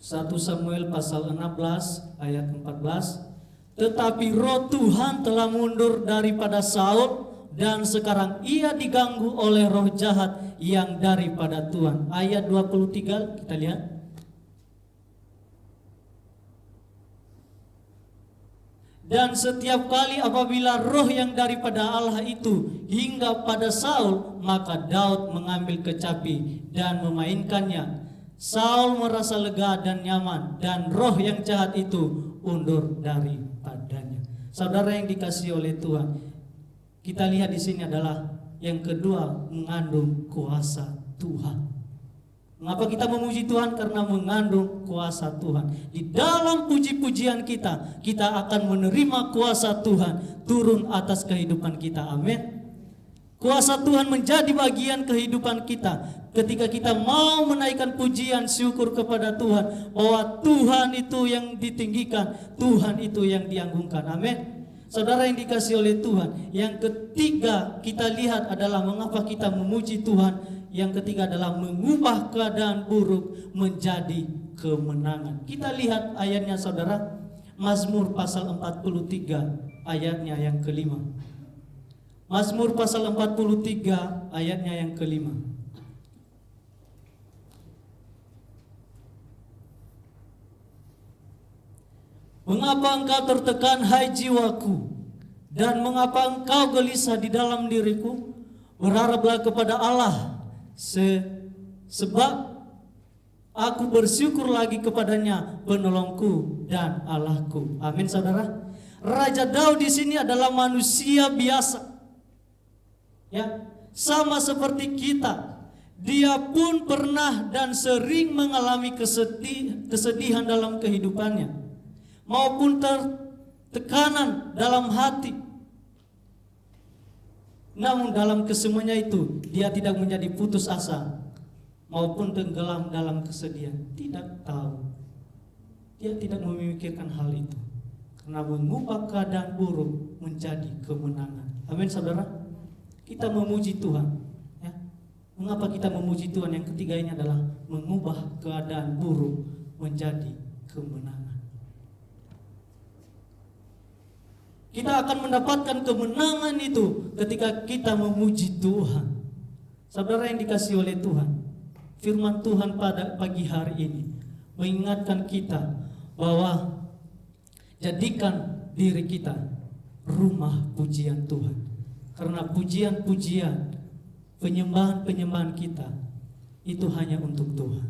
1 Samuel pasal 16 ayat 14. Tetapi roh Tuhan telah mundur daripada Saul dan sekarang ia diganggu oleh roh jahat yang daripada Tuhan. Ayat 23 kita lihat. Dan setiap kali apabila roh yang daripada Allah itu hingga pada Saul, maka Daud mengambil kecapi dan memainkannya. Saul merasa lega dan nyaman, dan roh yang jahat itu undur daripadanya. Saudara yang dikasihi oleh Tuhan, kita lihat di sini adalah yang kedua, mengandung kuasa Tuhan. Mengapa kita memuji Tuhan? Karena mengandung kuasa Tuhan. Di dalam puji-pujian kita, kita akan menerima kuasa Tuhan turun atas kehidupan kita. Amin. Kuasa Tuhan menjadi bagian kehidupan kita. Ketika kita mau menaikkan pujian syukur kepada Tuhan, bahwa Tuhan itu yang ditinggikan, Tuhan itu yang diagungkan. Amin. Saudara yang dikasihi oleh Tuhan, yang ketiga kita lihat adalah mengapa kita memuji Tuhan. Yang ketiga adalah mengubah keadaan buruk menjadi kemenangan. Kita lihat ayatnya saudara, Mazmur pasal 43 ayatnya yang kelima. Mazmur pasal 43 ayatnya yang kelima. Mengapa engkau tertekan hai jiwaku, dan mengapa engkau gelisah di dalam diriku? Berharaplah kepada Allah, sebab aku bersyukur lagi kepadanya, penolongku dan Allahku. Amin saudara. Raja Daud di sini adalah manusia biasa, ya, sama seperti kita. Dia pun pernah dan sering mengalami kesedihan dalam kehidupannya, maupun tekanan dalam hati. Namun dalam kesemuanya itu dia tidak menjadi putus asa maupun tenggelam dalam kesedihan. Tidak tahu. Dia tidak memikirkan hal itu, karena mengubah keadaan buruk menjadi kemenangan. Amin saudara. Kita memuji Tuhan, ya. Mengapa kita memuji Tuhan? Yang ketiga ini adalah mengubah keadaan buruk menjadi kemenangan. Kita akan mendapatkan kemenangan itu ketika kita memuji Tuhan. Saudara yang dikasihi oleh Tuhan, firman Tuhan pada pagi hari ini mengingatkan kita bahwa jadikan diri kita rumah pujian Tuhan. Karena pujian-pujian, penyembahan-penyembahan kita itu hanya untuk Tuhan.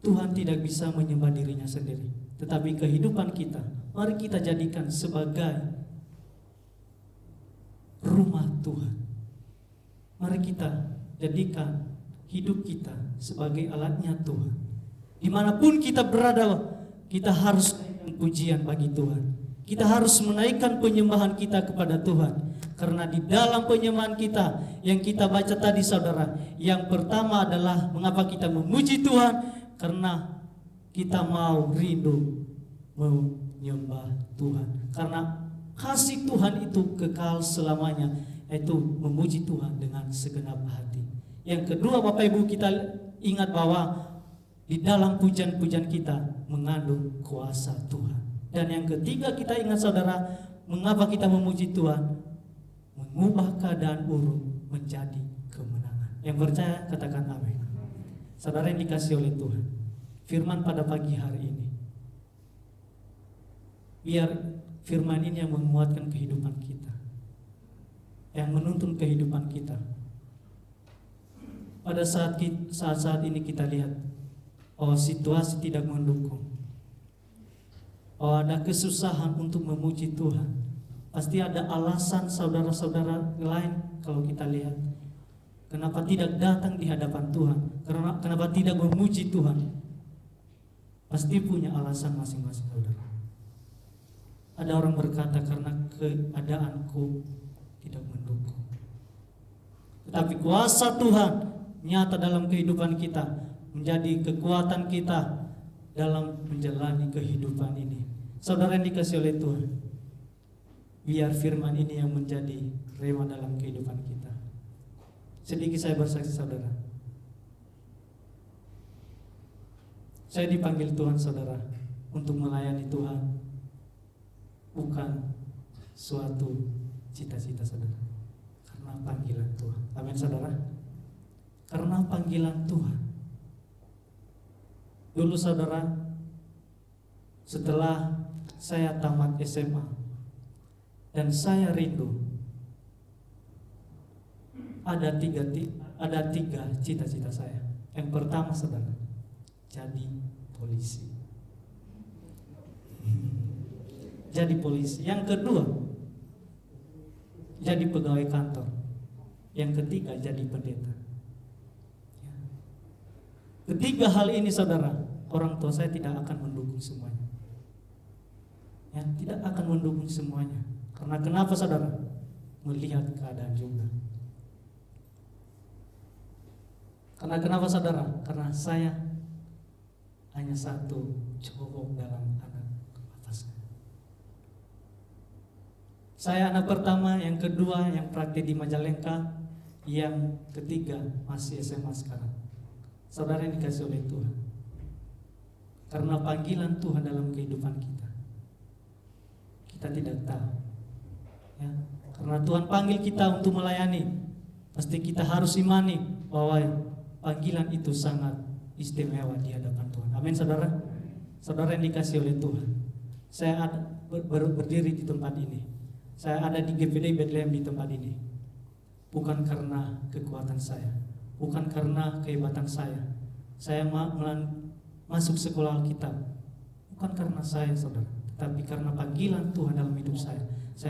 Tuhan tidak bisa menyembah dirinya sendiri, tetapi kehidupan kita, mari kita jadikan sebagai rumah Tuhan. Mari kita jadikan hidup kita sebagai alatnya Tuhan. Dimanapun kita berada, kita harus menaikkan pujian bagi Tuhan. Kita harus menaikkan penyembahan kita kepada Tuhan. Karena di dalam penyembahan kita yang kita baca tadi saudara, yang pertama adalah mengapa kita memuji Tuhan? Karena kita mau rindu menyembah Tuhan. Karena kasih Tuhan itu kekal selamanya, yaitu memuji Tuhan dengan segenap hati. Yang kedua Bapak Ibu, kita ingat bahwa di dalam pujian-pujian kita mengandung kuasa Tuhan. Dan yang ketiga kita ingat saudara, mengapa kita memuji Tuhan? Mengubah keadaan buruk menjadi kemenangan. Yang percaya katakan amin. Saudara yang dikasihi oleh Tuhan, firman pada pagi hari ini, biar firman ini yang menguatkan kehidupan kita, yang menuntun kehidupan kita. Pada saat ini kita lihat bahwa situasi tidak mendukung, bahwa ada kesusahan untuk memuji Tuhan. Pasti ada alasan saudara-saudara lain kalau kita lihat, kenapa tidak datang di hadapan Tuhan, kenapa tidak memuji Tuhan. Pasti punya alasan masing-masing saudara. Ada orang berkata karena keadaanku tidak mendukung. Tetapi kuasa Tuhan nyata dalam kehidupan kita, menjadi kekuatan kita dalam menjalani kehidupan ini. Saudara yang dikasihi oleh Tuhan, biar firman ini yang menjadi rema dalam kehidupan kita. Sedikit saya bersaksi saudara. Saya dipanggil Tuhan saudara untuk melayani Tuhan, bukan suatu cita-cita saudara, karena panggilan Tuhan. Amin saudara. Karena panggilan Tuhan. Dulu saudara, setelah saya tamat SMA dan saya rindu, ada tiga cita-cita saya. Yang pertama saudara, jadi polisi. Jadi polisi. Yang kedua, jadi pegawai kantor. Yang ketiga, jadi pendeta. Ketiga hal ini saudara, orang tua saya tidak akan mendukung semuanya. Ya, tidak akan mendukung semuanya. Karena kenapa saudara? Melihat keadaan juga. Karena kenapa saudara? Karena saya hanya satu cowok dalam anak bapak saya. Saya anak pertama, yang kedua yang praktik di Majalengka, yang ketiga masih SMA sekarang. Saudara yang dikasih oleh Tuhan. Karena panggilan Tuhan dalam kehidupan kita, kita tidak tahu. Ya, karena Tuhan panggil kita untuk melayani, pasti kita harus imani bahwa panggilan itu sangat istimewa di hadapan Tuhan. Amin saudara. Saudara yang dikasih oleh Tuhan. Saya berdiri di tempat ini. Saya ada di GPD Bethlehem di tempat ini. Bukan karena kekuatan saya, bukan karena kehebatan saya. Saya masuk sekolah Alkitab bukan karena saya saudara, tetapi karena panggilan Tuhan dalam hidup saya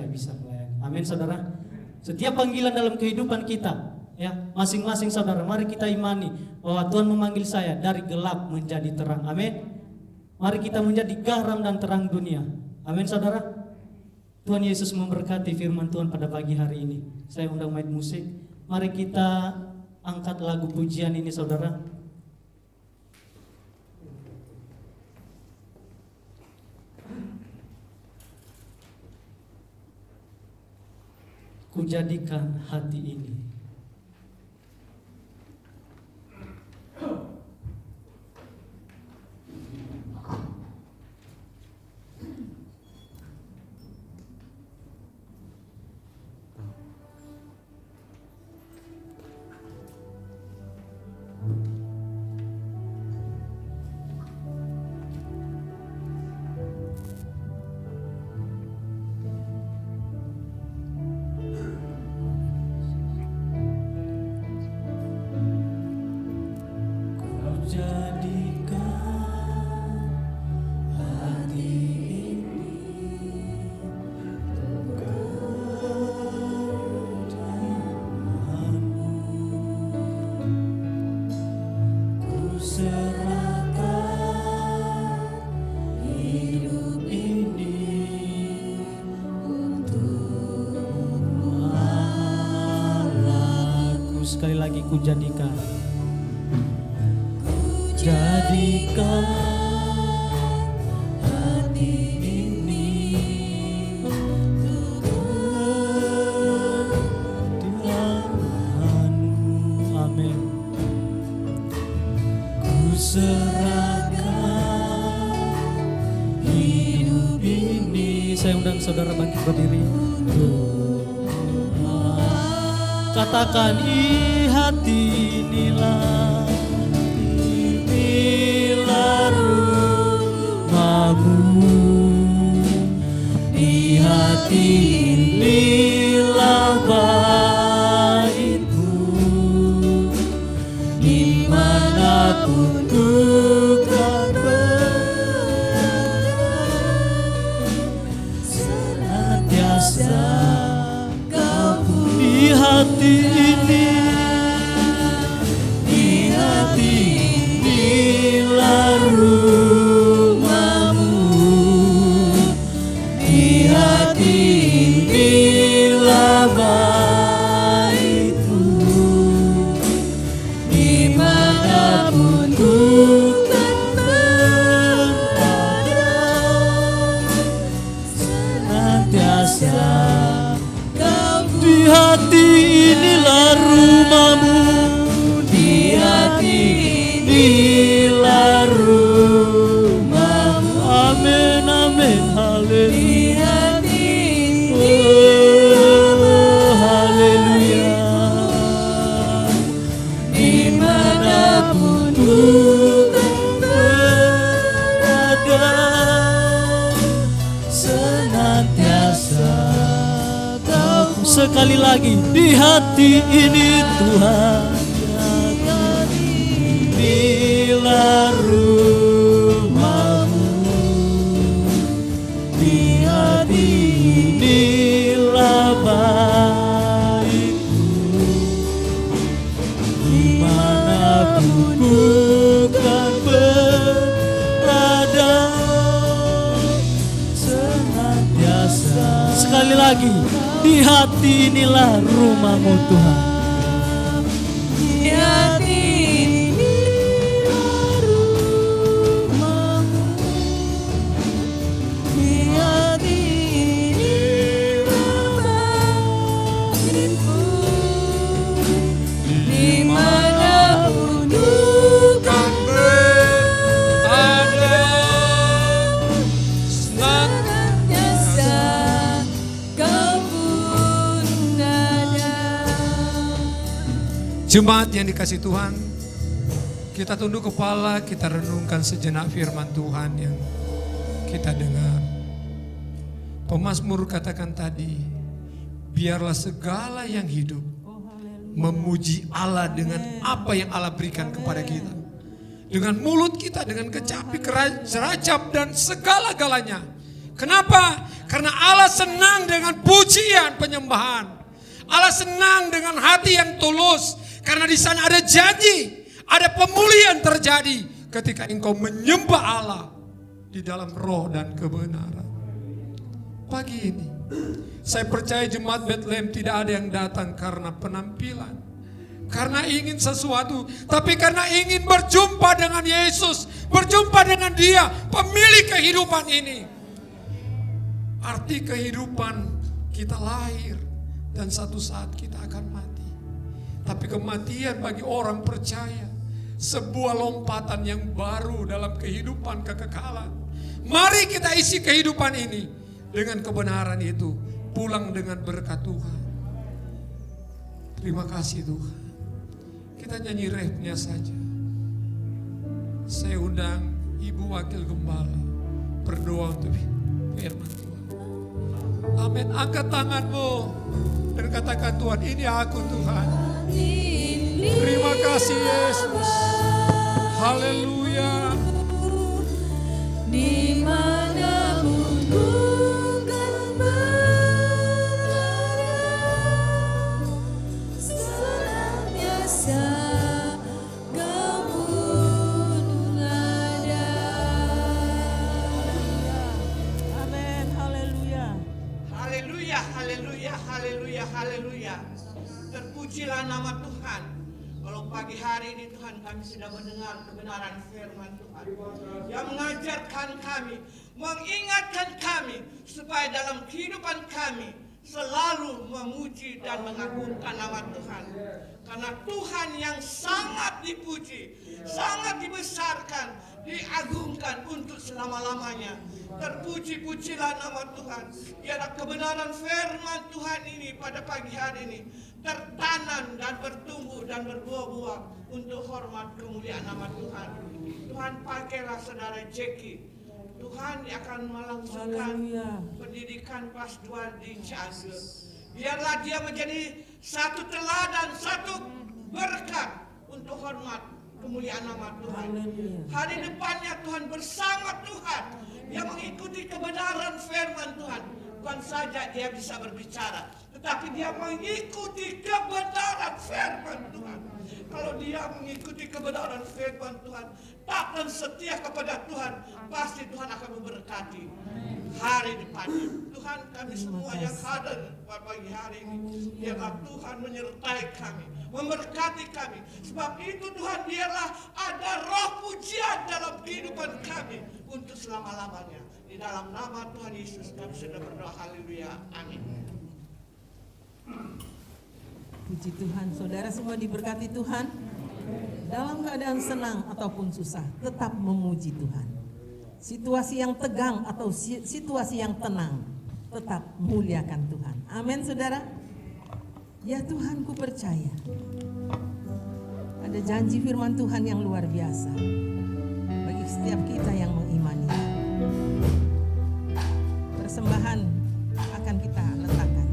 bisa melayani. Amin saudara. Setiap panggilan dalam kehidupan kita, ya, masing-masing saudara, mari kita imani bahwa Tuhan memanggil saya dari gelap menjadi terang. Amin. Mari kita menjadi garam dan terang dunia. Amin saudara. Tuhan Yesus memberkati firman Tuhan pada pagi hari ini. Saya undang main musik. Mari kita angkat lagu pujian ini saudara. Kujadikan hati ini. Sekali lagi kujadikan hati ini Tuhanmu. Amin. Ku serahkan hidup ini. Saya undang saudara bangkit berdiri. Katakan hati inilah rumahmu, di hati inilah baitmu, dimanapun ku kan berada, senantiasa di hati ini, di hati inilah rumahmu, di hati inilah baitmu, dimanapun ku kan berada, senantiasa di hati inilah lagi di hati ini Tuhan. Inilah rumahmu, di hati inilah baikku, dimanapun bukan berada, senantiasa. Sekali lagi, di hati inilah rumahmu Tuhan. Di hati inilah rumahmu, di hati inilah baitku, dimanapun bukan berada, senantiasa kau pun ada. Jemaat yang dikasih Tuhan, kita tunduk kepala, kita renungkan sejenak firman Tuhan yang kita dengar. Pemazmur katakan tadi, biarlah segala yang hidup memuji Allah dengan apa yang Allah berikan kepada kita. Dengan mulut kita, dengan kecapi, seracap dan segala-galanya. Kenapa? Karena Allah senang dengan pujian penyembahan. Allah senang dengan hati yang tulus. Karena di sana ada janji, ada pemulihan terjadi ketika engkau menyembah Allah di dalam roh dan kebenaran. Pagi ini, saya percaya jemaat Bethlehem tidak ada yang datang karena penampilan, karena ingin sesuatu, tapi karena ingin berjumpa dengan Yesus, berjumpa dengan Dia, pemilik kehidupan ini. Arti kehidupan, kita lahir dan satu saat kita akan mati. Tapi kematian bagi orang percaya sebuah lompatan yang baru dalam kehidupan kekekalan. Mari kita isi kehidupan ini dengan kebenaran itu, pulang dengan berkat Tuhan. Terima kasih Tuhan. Kita nyanyi refnya saja. Saya undang Ibu Wakil Gembala berdoa untuk firman Tuhan. Amin. Angkat tanganmu dan katakan, Tuhan, ini aku Tuhan. Terima kasih Yesus. Haleluya. Dimanapun bukan berada, senantiasa kau pun ada. Amin. Haleluya. Haleluya, haleluya, haleluya, haleluya. Terpujilah nama Tuhan. Kalau pagi hari ini Tuhan kami sudah mendengar kebenaran firman Tuhan yang mengajarkan kami, mengingatkan kami supaya dalam kehidupan kami selalu memuji dan mengagungkan nama Tuhan. Karena Tuhan yang sangat dipuji, sangat dibesarkan, diagungkan untuk selama-lamanya. Terpuji-pujilah nama Tuhan. Biarlah kebenaran firman Tuhan ini pada pagi hari ini tertanam dan bertumbuh dan berbuah-buah untuk hormat kemuliaan nama Tuhan. Tuhan pakailah saudara Jackie. Tuhan akan melangsungkan pendidikan kelas 2 di Cianjur. Biarlah dia menjadi satu teladan, satu berkat untuk hormat kemuliaan nama Tuhan. Hari depannya Tuhan bersama Tuhan yang mengikuti kebenaran firman Tuhan. Bukan saja dia bisa berbicara, tetapi dia mengikuti kebenaran firman Tuhan. Kalau dia mengikuti kebenaran firman Tuhan, taat dan setia kepada Tuhan, pasti Tuhan akan memberkati hari depan. Tuhan, kami semua yang hadir pada pagi hari ini, biarlah Tuhan menyertai kami, memberkati kami. Sebab itu Tuhan, biarlah ada roh pujian dalam kehidupan kami untuk selama-lamanya. Di dalam nama Tuhan Yesus kami sudah berdoa. Haleluya. Amin. Puji Tuhan, saudara semua diberkati Tuhan. Dalam keadaan senang ataupun susah, tetap memuji Tuhan. Situasi yang tegang atau situasi yang tenang, tetap muliakan Tuhan. Amin saudara. Ya Tuhan, ku percaya ada janji firman Tuhan yang luar biasa bagi setiap kita yang mengimani. Persembahan akan kita letakkan.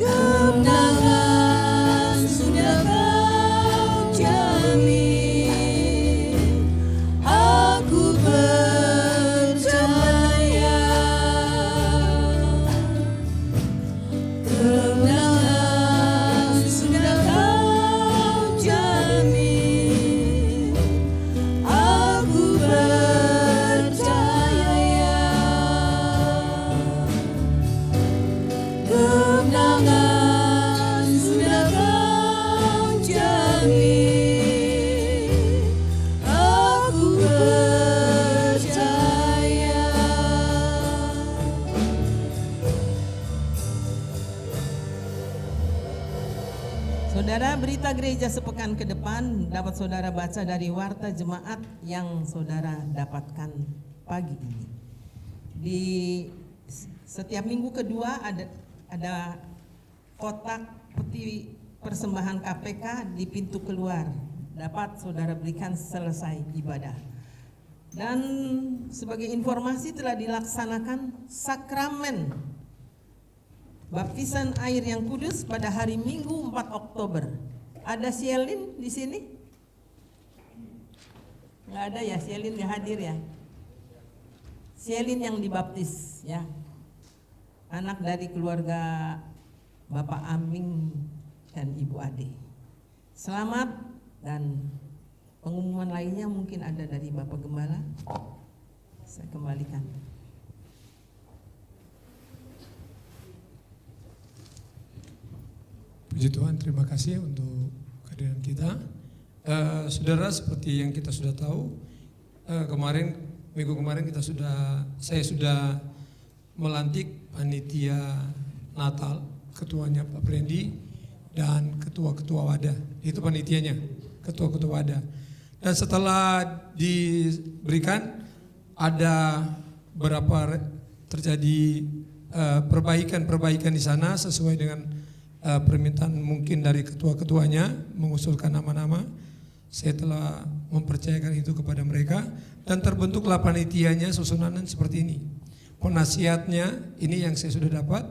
Kemenangan sudah Kau jamin, aku percaya. Kemenangan sudah Kau jamin, aku percaya. Kemenangan sudah Kau jamin, aku percaya. Saudara, berita gereja sepekan ke depan dapat saudara baca dari warta jemaat yang saudara dapatkan pagi ini. Di setiap minggu kedua ada kotak peti persembahan KPK di pintu keluar. Dapat saudara berikan selesai ibadah. Dan sebagai informasi telah dilaksanakan sakramen baptisan air yang kudus pada hari Minggu 4 Oktober. Ada Sielin di sini? Nggak ada ya, Sielin nggak hadir ya? Sielin yang dibaptis ya. Anak dari keluarga Bapak Aming dan Ibu Ade. Selamat, dan pengumuman lainnya mungkin ada dari Bapak Gembala. Saya kembalikan. Puji Tuhan, terima kasih untuk kehadiran kita. Saudara, seperti yang kita sudah tahu, minggu kemarin saya sudah melantik panitia Natal, ketuanya Pak Prendi dan ketua-ketua wadah. Itu panitianya, ketua-ketua wadah. Dan setelah diberikan, ada beberapa terjadi perbaikan-perbaikan di sana sesuai dengan permintaan mungkin dari ketua-ketuanya mengusulkan nama-nama. Saya telah mempercayakan itu kepada mereka dan terbentuklah panitianya susunan seperti ini. Penasihatnya ini yang saya sudah dapat.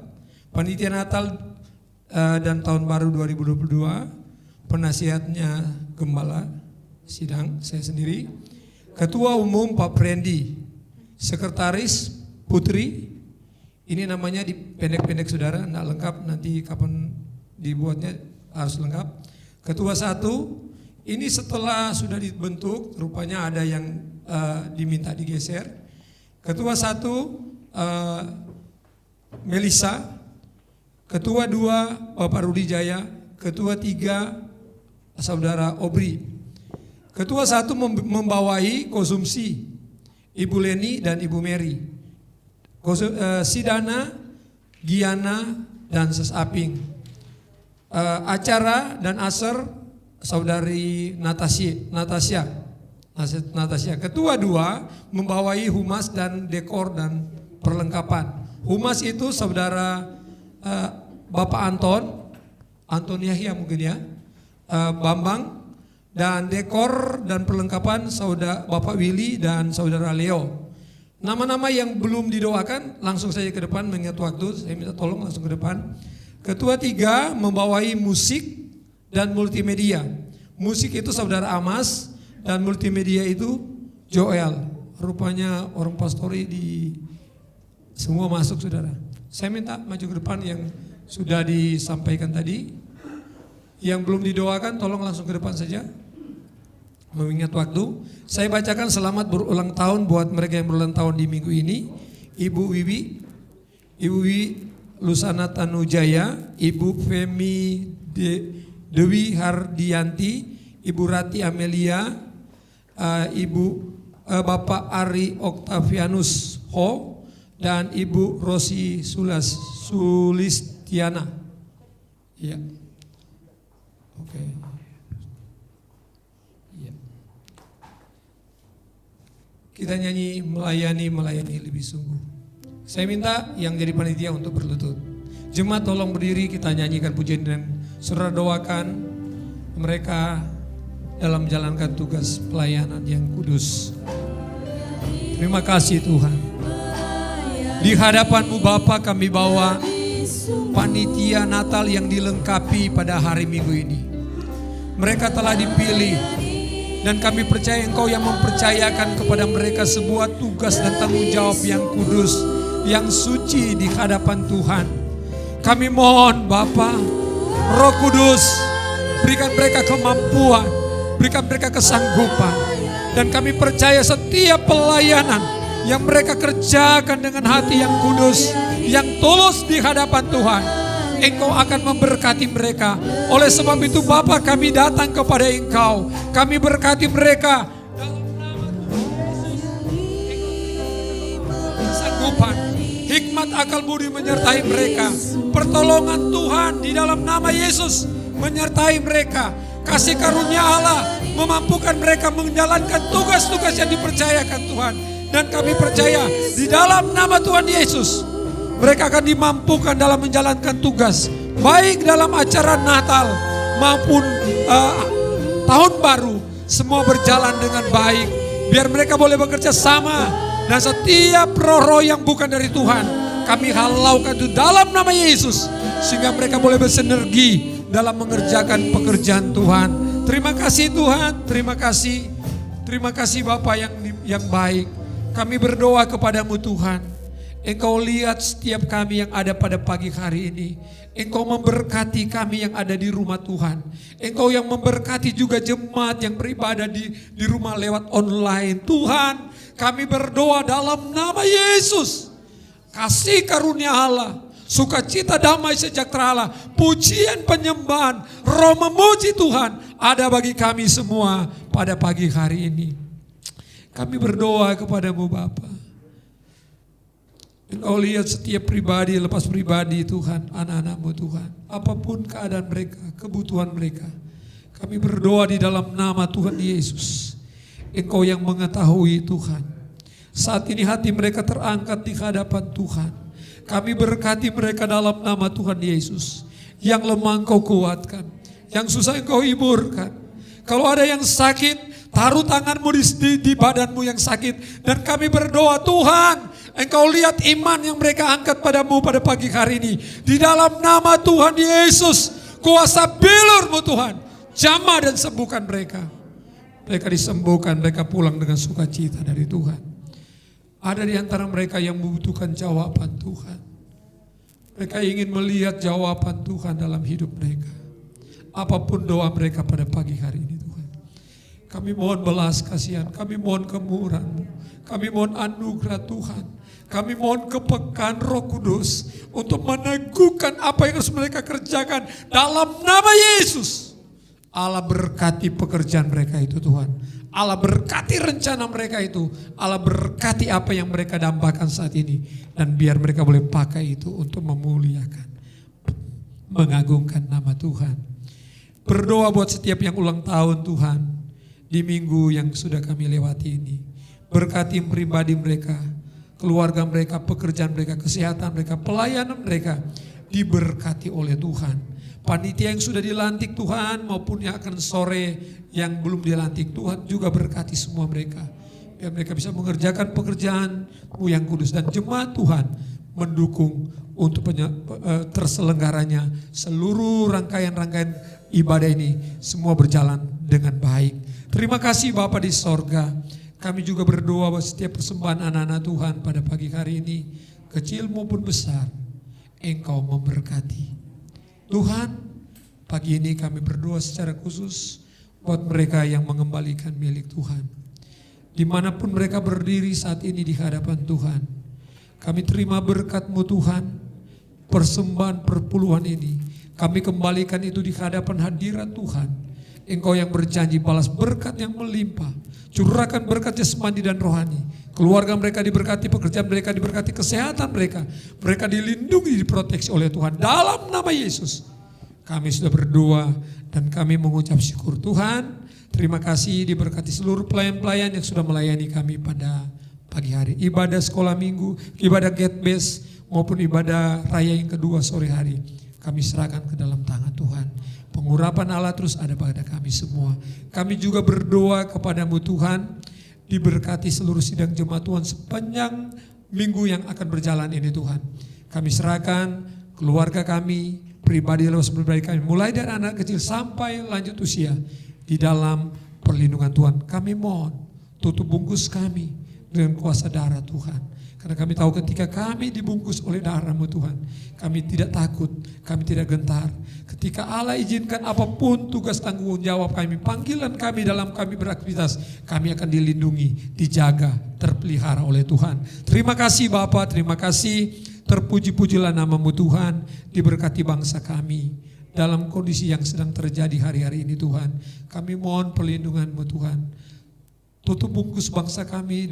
Panitia Natal dan Tahun Baru 2022, penasihatnya Gembala Sidang, saya sendiri. Ketua Umum Pak Prendi, Sekretaris Putri. Ini namanya dipendek-pendek saudara, enggak lengkap, nanti kapan dibuatnya harus lengkap. Ketua 1, ini setelah sudah dibentuk, rupanya ada yang diminta digeser. Ketua 1, Melisa. Ketua 2, Bapak Rudi Jaya. Ketua 3, Saudara Obri. Ketua 1 membawahi konsumsi Ibu Leni dan Ibu Mary. Sidana, Giana, dan Sesaping. Acara dan Aser, Saudari Natasha. Ketua 2 membawahi humas dan dekor dan perlengkapan. Humas itu Saudara Bapak Anton Yahya mungkin ya, Bambang, dan dekor dan perlengkapan Saudara Bapak Willy dan Saudara Leo. Nama-nama yang belum didoakan langsung saja ke depan mengingat waktu, saya minta tolong langsung ke depan. Ketua 3 membawahi musik dan multimedia. Musik itu Saudara Amas dan multimedia itu Joel. Rupanya orang pastori di semua masuk saudara. Saya minta maju ke depan yang sudah disampaikan tadi. Yang belum didoakan tolong langsung ke depan saja. Mengingat waktu, saya bacakan selamat berulang tahun buat mereka yang berulang tahun di minggu ini. Ibu Wiwi Lusana Tanujaya, Ibu Femi Dewi Hardianti, Ibu Rati Amelia, Bapak Ari Octavianus Ho, dan Ibu Rosi Sulistiana. Ya, oke. Kita nyanyi melayani lebih sungguh. Saya minta yang jadi panitia untuk berlutut. Jemaat tolong berdiri, kita nyanyikan pujian dan saudara doakan mereka dalam menjalankan tugas pelayanan yang kudus. Terima kasih Tuhan. Di hadapan-Mu Bapa kami bawa panitia Natal yang dilengkapi pada hari Minggu ini. Mereka telah dipilih dan kami percaya Engkau yang mempercayakan kepada mereka sebuah tugas dan tanggung jawab yang kudus, yang suci di hadapan Tuhan. Kami mohon Bapa, Roh Kudus, berikan mereka kemampuan, berikan mereka kesanggupan. Dan kami percaya setiap pelayanan yang mereka kerjakan dengan hati yang kudus, yang tulus di hadapan Tuhan, Engkau akan memberkati mereka. Oleh sebab itu Bapa, kami datang kepada Engkau, kami berkati mereka dalam nama Tuhan Yesus. Kesanggupan, hikmat, akal budi menyertai mereka. Pertolongan Tuhan di dalam nama Yesus menyertai mereka. Kasih karunia Allah memampukan mereka menjalankan tugas-tugas yang dipercayakan Tuhan. Dan kami percaya di dalam nama Tuhan Yesus mereka akan dimampukan dalam menjalankan tugas, baik dalam acara Natal maupun tahun baru. Semua berjalan dengan baik, biar mereka boleh bekerja sama. Dan setiap roh-roh yang bukan dari Tuhan kami halaukan itu dalam nama Yesus, sehingga mereka boleh bersinergi dalam mengerjakan pekerjaan Tuhan. Terima kasih Tuhan, terima kasih Bapa yang baik. Kami berdoa kepadamu Tuhan, Engkau lihat setiap kami yang ada pada pagi hari ini. Engkau memberkati kami yang ada di rumah Tuhan. Engkau yang memberkati juga jemaat yang beribadah di rumah lewat online. Tuhan, kami berdoa dalam nama Yesus, kasih karunia Allah, sukacita, damai, sejahtera Allah, pujian, penyembahan, roh memuji Tuhan ada bagi kami semua pada pagi hari ini. Kami berdoa kepadamu Bapa. Engkau lihat setiap pribadi lepas pribadi Tuhan, anak-anakmu Tuhan. Apapun keadaan mereka, kebutuhan mereka. Kami berdoa di dalam nama Tuhan Yesus. Engkau yang mengetahui Tuhan. Saat ini hati mereka terangkat di hadapan Tuhan. Kami berkati mereka dalam nama Tuhan Yesus. Yang lemah Engkau kuatkan, yang susah Engkau hiburkan. Kalau ada yang sakit, taruh tanganmu di badanmu yang sakit. Dan kami berdoa Tuhan, Engkau lihat iman yang mereka angkat padamu pada pagi hari ini. Di dalam nama Tuhan Yesus, kuasa bilur-Mu Tuhan, jamah dan sembuhkan mereka. Mereka disembuhkan, mereka pulang dengan sukacita dari Tuhan. Ada di antara mereka yang membutuhkan jawaban Tuhan. Mereka ingin melihat jawaban Tuhan dalam hidup mereka. Apapun doa mereka pada pagi hari ini Tuhan, kami mohon belas kasihan, kami mohon kemurahan-Mu, kami mohon anugerah Tuhan, kami mohon kepekaan Roh Kudus untuk meneguhkan apa yang harus mereka kerjakan dalam nama Yesus. Allah berkati pekerjaan mereka itu Tuhan, Allah berkati rencana mereka itu, Allah berkati apa yang mereka dambakan saat ini, dan biar mereka boleh pakai itu untuk memuliakan, mengagungkan nama Tuhan. Berdoa buat setiap yang ulang tahun Tuhan di minggu yang sudah kami lewati ini. Berkati pribadi mereka, keluarga mereka, pekerjaan mereka, kesehatan mereka, pelayanan mereka diberkati oleh Tuhan. Panitia yang sudah dilantik Tuhan maupun yang akan sore yang belum dilantik, Tuhan juga berkati semua mereka. Biar mereka bisa mengerjakan pekerjaan-Mu yang kudus, dan jemaat Tuhan mendukung untuk terselenggaranya seluruh rangkaian-rangkaian ibadah ini semua berjalan dengan baik. Terima kasih Bapa di sorga. Kami juga berdoa bahwa setiap persembahan anak-anak Tuhan pada pagi hari ini, kecil maupun besar, Engkau memberkati. Tuhan, pagi ini kami berdoa secara khusus buat mereka yang mengembalikan milik Tuhan. Dimanapun mereka berdiri saat ini di hadapan Tuhan, kami terima berkat-Mu Tuhan. Persembahan perpuluhan ini kami kembalikan itu di hadapan hadirat Tuhan. Engkau yang berjanji balas berkat yang melimpah, curahkan berkat jasmani dan rohani. Keluarga mereka diberkati, pekerjaan mereka diberkati, kesehatan mereka dilindungi, diproteksi oleh Tuhan. Dalam nama Yesus kami sudah berdoa dan kami mengucap syukur. Tuhan, terima kasih diberkati seluruh pelayan-pelayan yang sudah melayani kami pada pagi hari. Ibadah sekolah minggu, ibadah Get Base maupun ibadah raya yang kedua sore hari, kami serahkan ke dalam tangan Tuhan. Pengurapan Allah terus ada pada kami semua. Kami juga berdoa kepadamu Tuhan, diberkati seluruh sidang jemaat Tuhan sepanjang minggu yang akan berjalan ini Tuhan. Kami serahkan keluarga kami, pribadi kami, mulai dari anak kecil sampai lanjut usia, di dalam perlindungan Tuhan. Kami mohon, tutup bungkus kami dengan kuasa darah Tuhan. Karena kami tahu ketika kami dibungkus oleh darah-Mu Tuhan, kami tidak takut, kami tidak gentar. Ketika Allah izinkan apapun tugas tanggung jawab kami, panggilan kami dalam kami beraktivitas, kami akan dilindungi, dijaga, terpelihara oleh Tuhan. Terima kasih Bapa, terima kasih, terpuji-pujilah nama-Mu Tuhan, diberkati bangsa kami. Dalam kondisi yang sedang terjadi hari-hari ini Tuhan, kami mohon perlindungan-Mu Tuhan. Tutup bungkus bangsa kami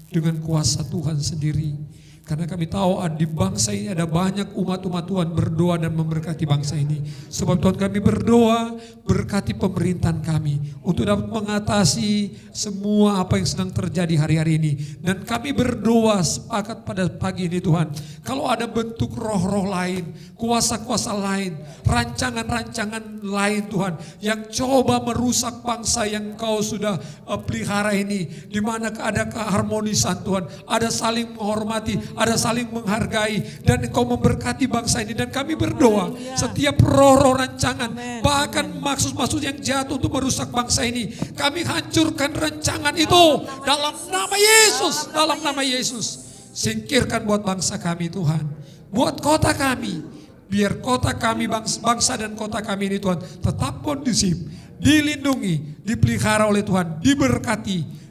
dengan kuasa Tuhan sendiri. Karena kami tahu di bangsa ini ada banyak umat-umat Tuhan berdoa dan memberkati bangsa ini. Sebab Tuhan kami berdoa, berkati pemerintahan kami untuk dapat mengatasi semua apa yang sedang terjadi hari-hari ini. Dan kami berdoa sepakat pada pagi ini Tuhan, kalau ada bentuk roh-roh lain, kuasa-kuasa lain, rancangan-rancangan lain Tuhan, yang coba merusak bangsa yang Kau sudah pelihara ini, di mana ada keharmonisan Tuhan, ada saling menghormati, ada saling menghargai, dan Engkau memberkati bangsa ini. Dan kami berdoa, setiap roh-roh rancangan, bahkan maksud-maksud yang jahat untuk merusak bangsa ini, kami hancurkan rancangan itu dalam nama Yesus, dalam nama Yesus. Singkirkan buat bangsa kami Tuhan, buat kota kami, biar kota kami, bangsa dan kota kami ini Tuhan tetap kondusif, dilindungi, dipelihara oleh Tuhan, diberkati.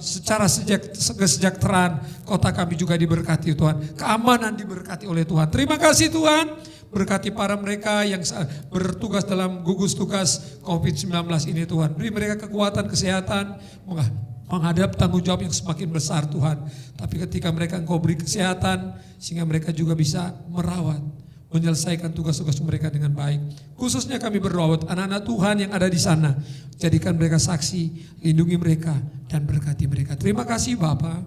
Secara kesejahteraan kota kami juga diberkati Tuhan, keamanan diberkati oleh Tuhan. Terima kasih Tuhan, berkati para mereka yang bertugas dalam gugus tugas COVID-19 ini Tuhan. Beri mereka kekuatan, kesehatan, menghadap tanggung jawab yang semakin besar Tuhan. Tapi ketika mereka Engkau beri kesehatan, sehingga mereka juga bisa merawat, menyelesaikan tugas-tugas mereka dengan baik. Khususnya kami berdoa buat anak-anak Tuhan yang ada di sana. Jadikan mereka saksi, lindungi mereka dan berkati mereka. Terima kasih Bapa.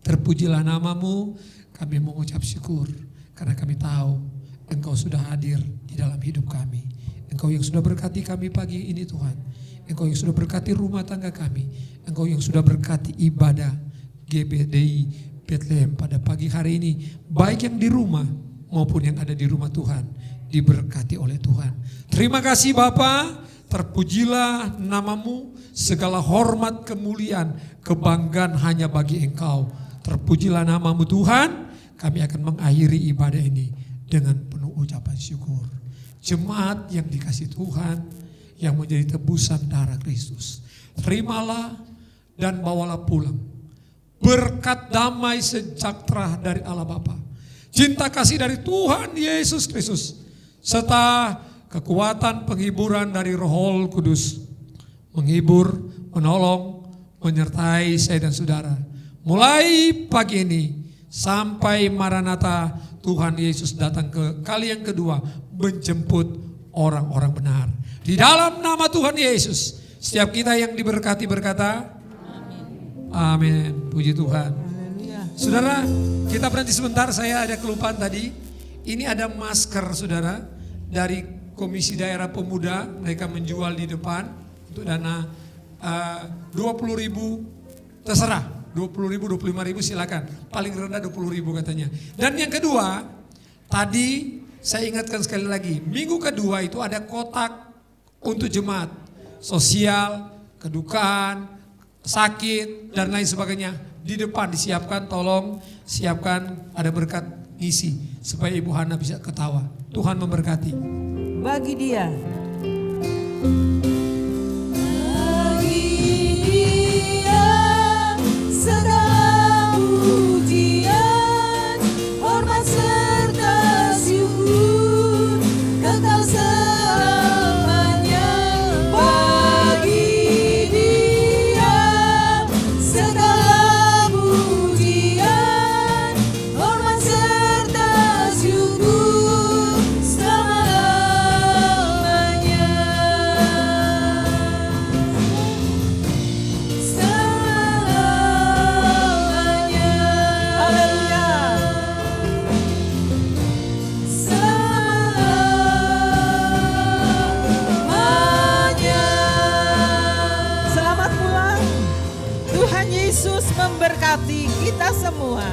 Terpujilah nama-Mu. Kami mengucap syukur karena kami tahu Engkau sudah hadir di dalam hidup kami. Engkau yang sudah berkati kami pagi ini Tuhan. Engkau yang sudah berkati rumah tangga kami. Engkau yang sudah berkati ibadah GBDI Bethlehem pada pagi hari ini. Baik yang di rumah maupun yang ada di rumah Tuhan, diberkati oleh Tuhan. Terima kasih Bapa, terpujilah nama-Mu, segala hormat, kemuliaan, kebanggaan hanya bagi Engkau. Terpujilah nama-Mu Tuhan, kami akan mengakhiri ibadah ini dengan penuh ucapan syukur. Jemaat yang dikasih Tuhan, yang menjadi tebusan darah Kristus, terimalah dan bawalah pulang berkat damai sejahtera dari Allah Bapa, cinta kasih dari Tuhan Yesus Kristus, serta kekuatan penghiburan dari Roh Kudus, menghibur, menolong, menyertai saya dan saudara. Mulai pagi ini sampai Maranatha Tuhan Yesus datang ke kali yang kedua, menjemput orang-orang benar. Di dalam nama Tuhan Yesus, setiap kita yang diberkati berkata, amin. Puji Tuhan. Saudara, kita berhenti sebentar, saya ada kelupaan tadi. Ini ada masker saudara dari Komisi Daerah Pemuda, mereka menjual di depan untuk dana 20.000, terserah 20.000, 25.000 silakan. Paling rendah 20.000 katanya. Dan yang kedua, tadi saya ingatkan sekali lagi, minggu kedua itu ada kotak untuk jemaat, sosial, kedukaan, sakit dan lain sebagainya. Di depan disiapkan, tolong siapkan, ada berkat ngisi supaya Ibu Hana bisa ketawa. Tuhan memberkati. Bagi dia. Selamat pulang. Tuhan Yesus memberkati kita semua.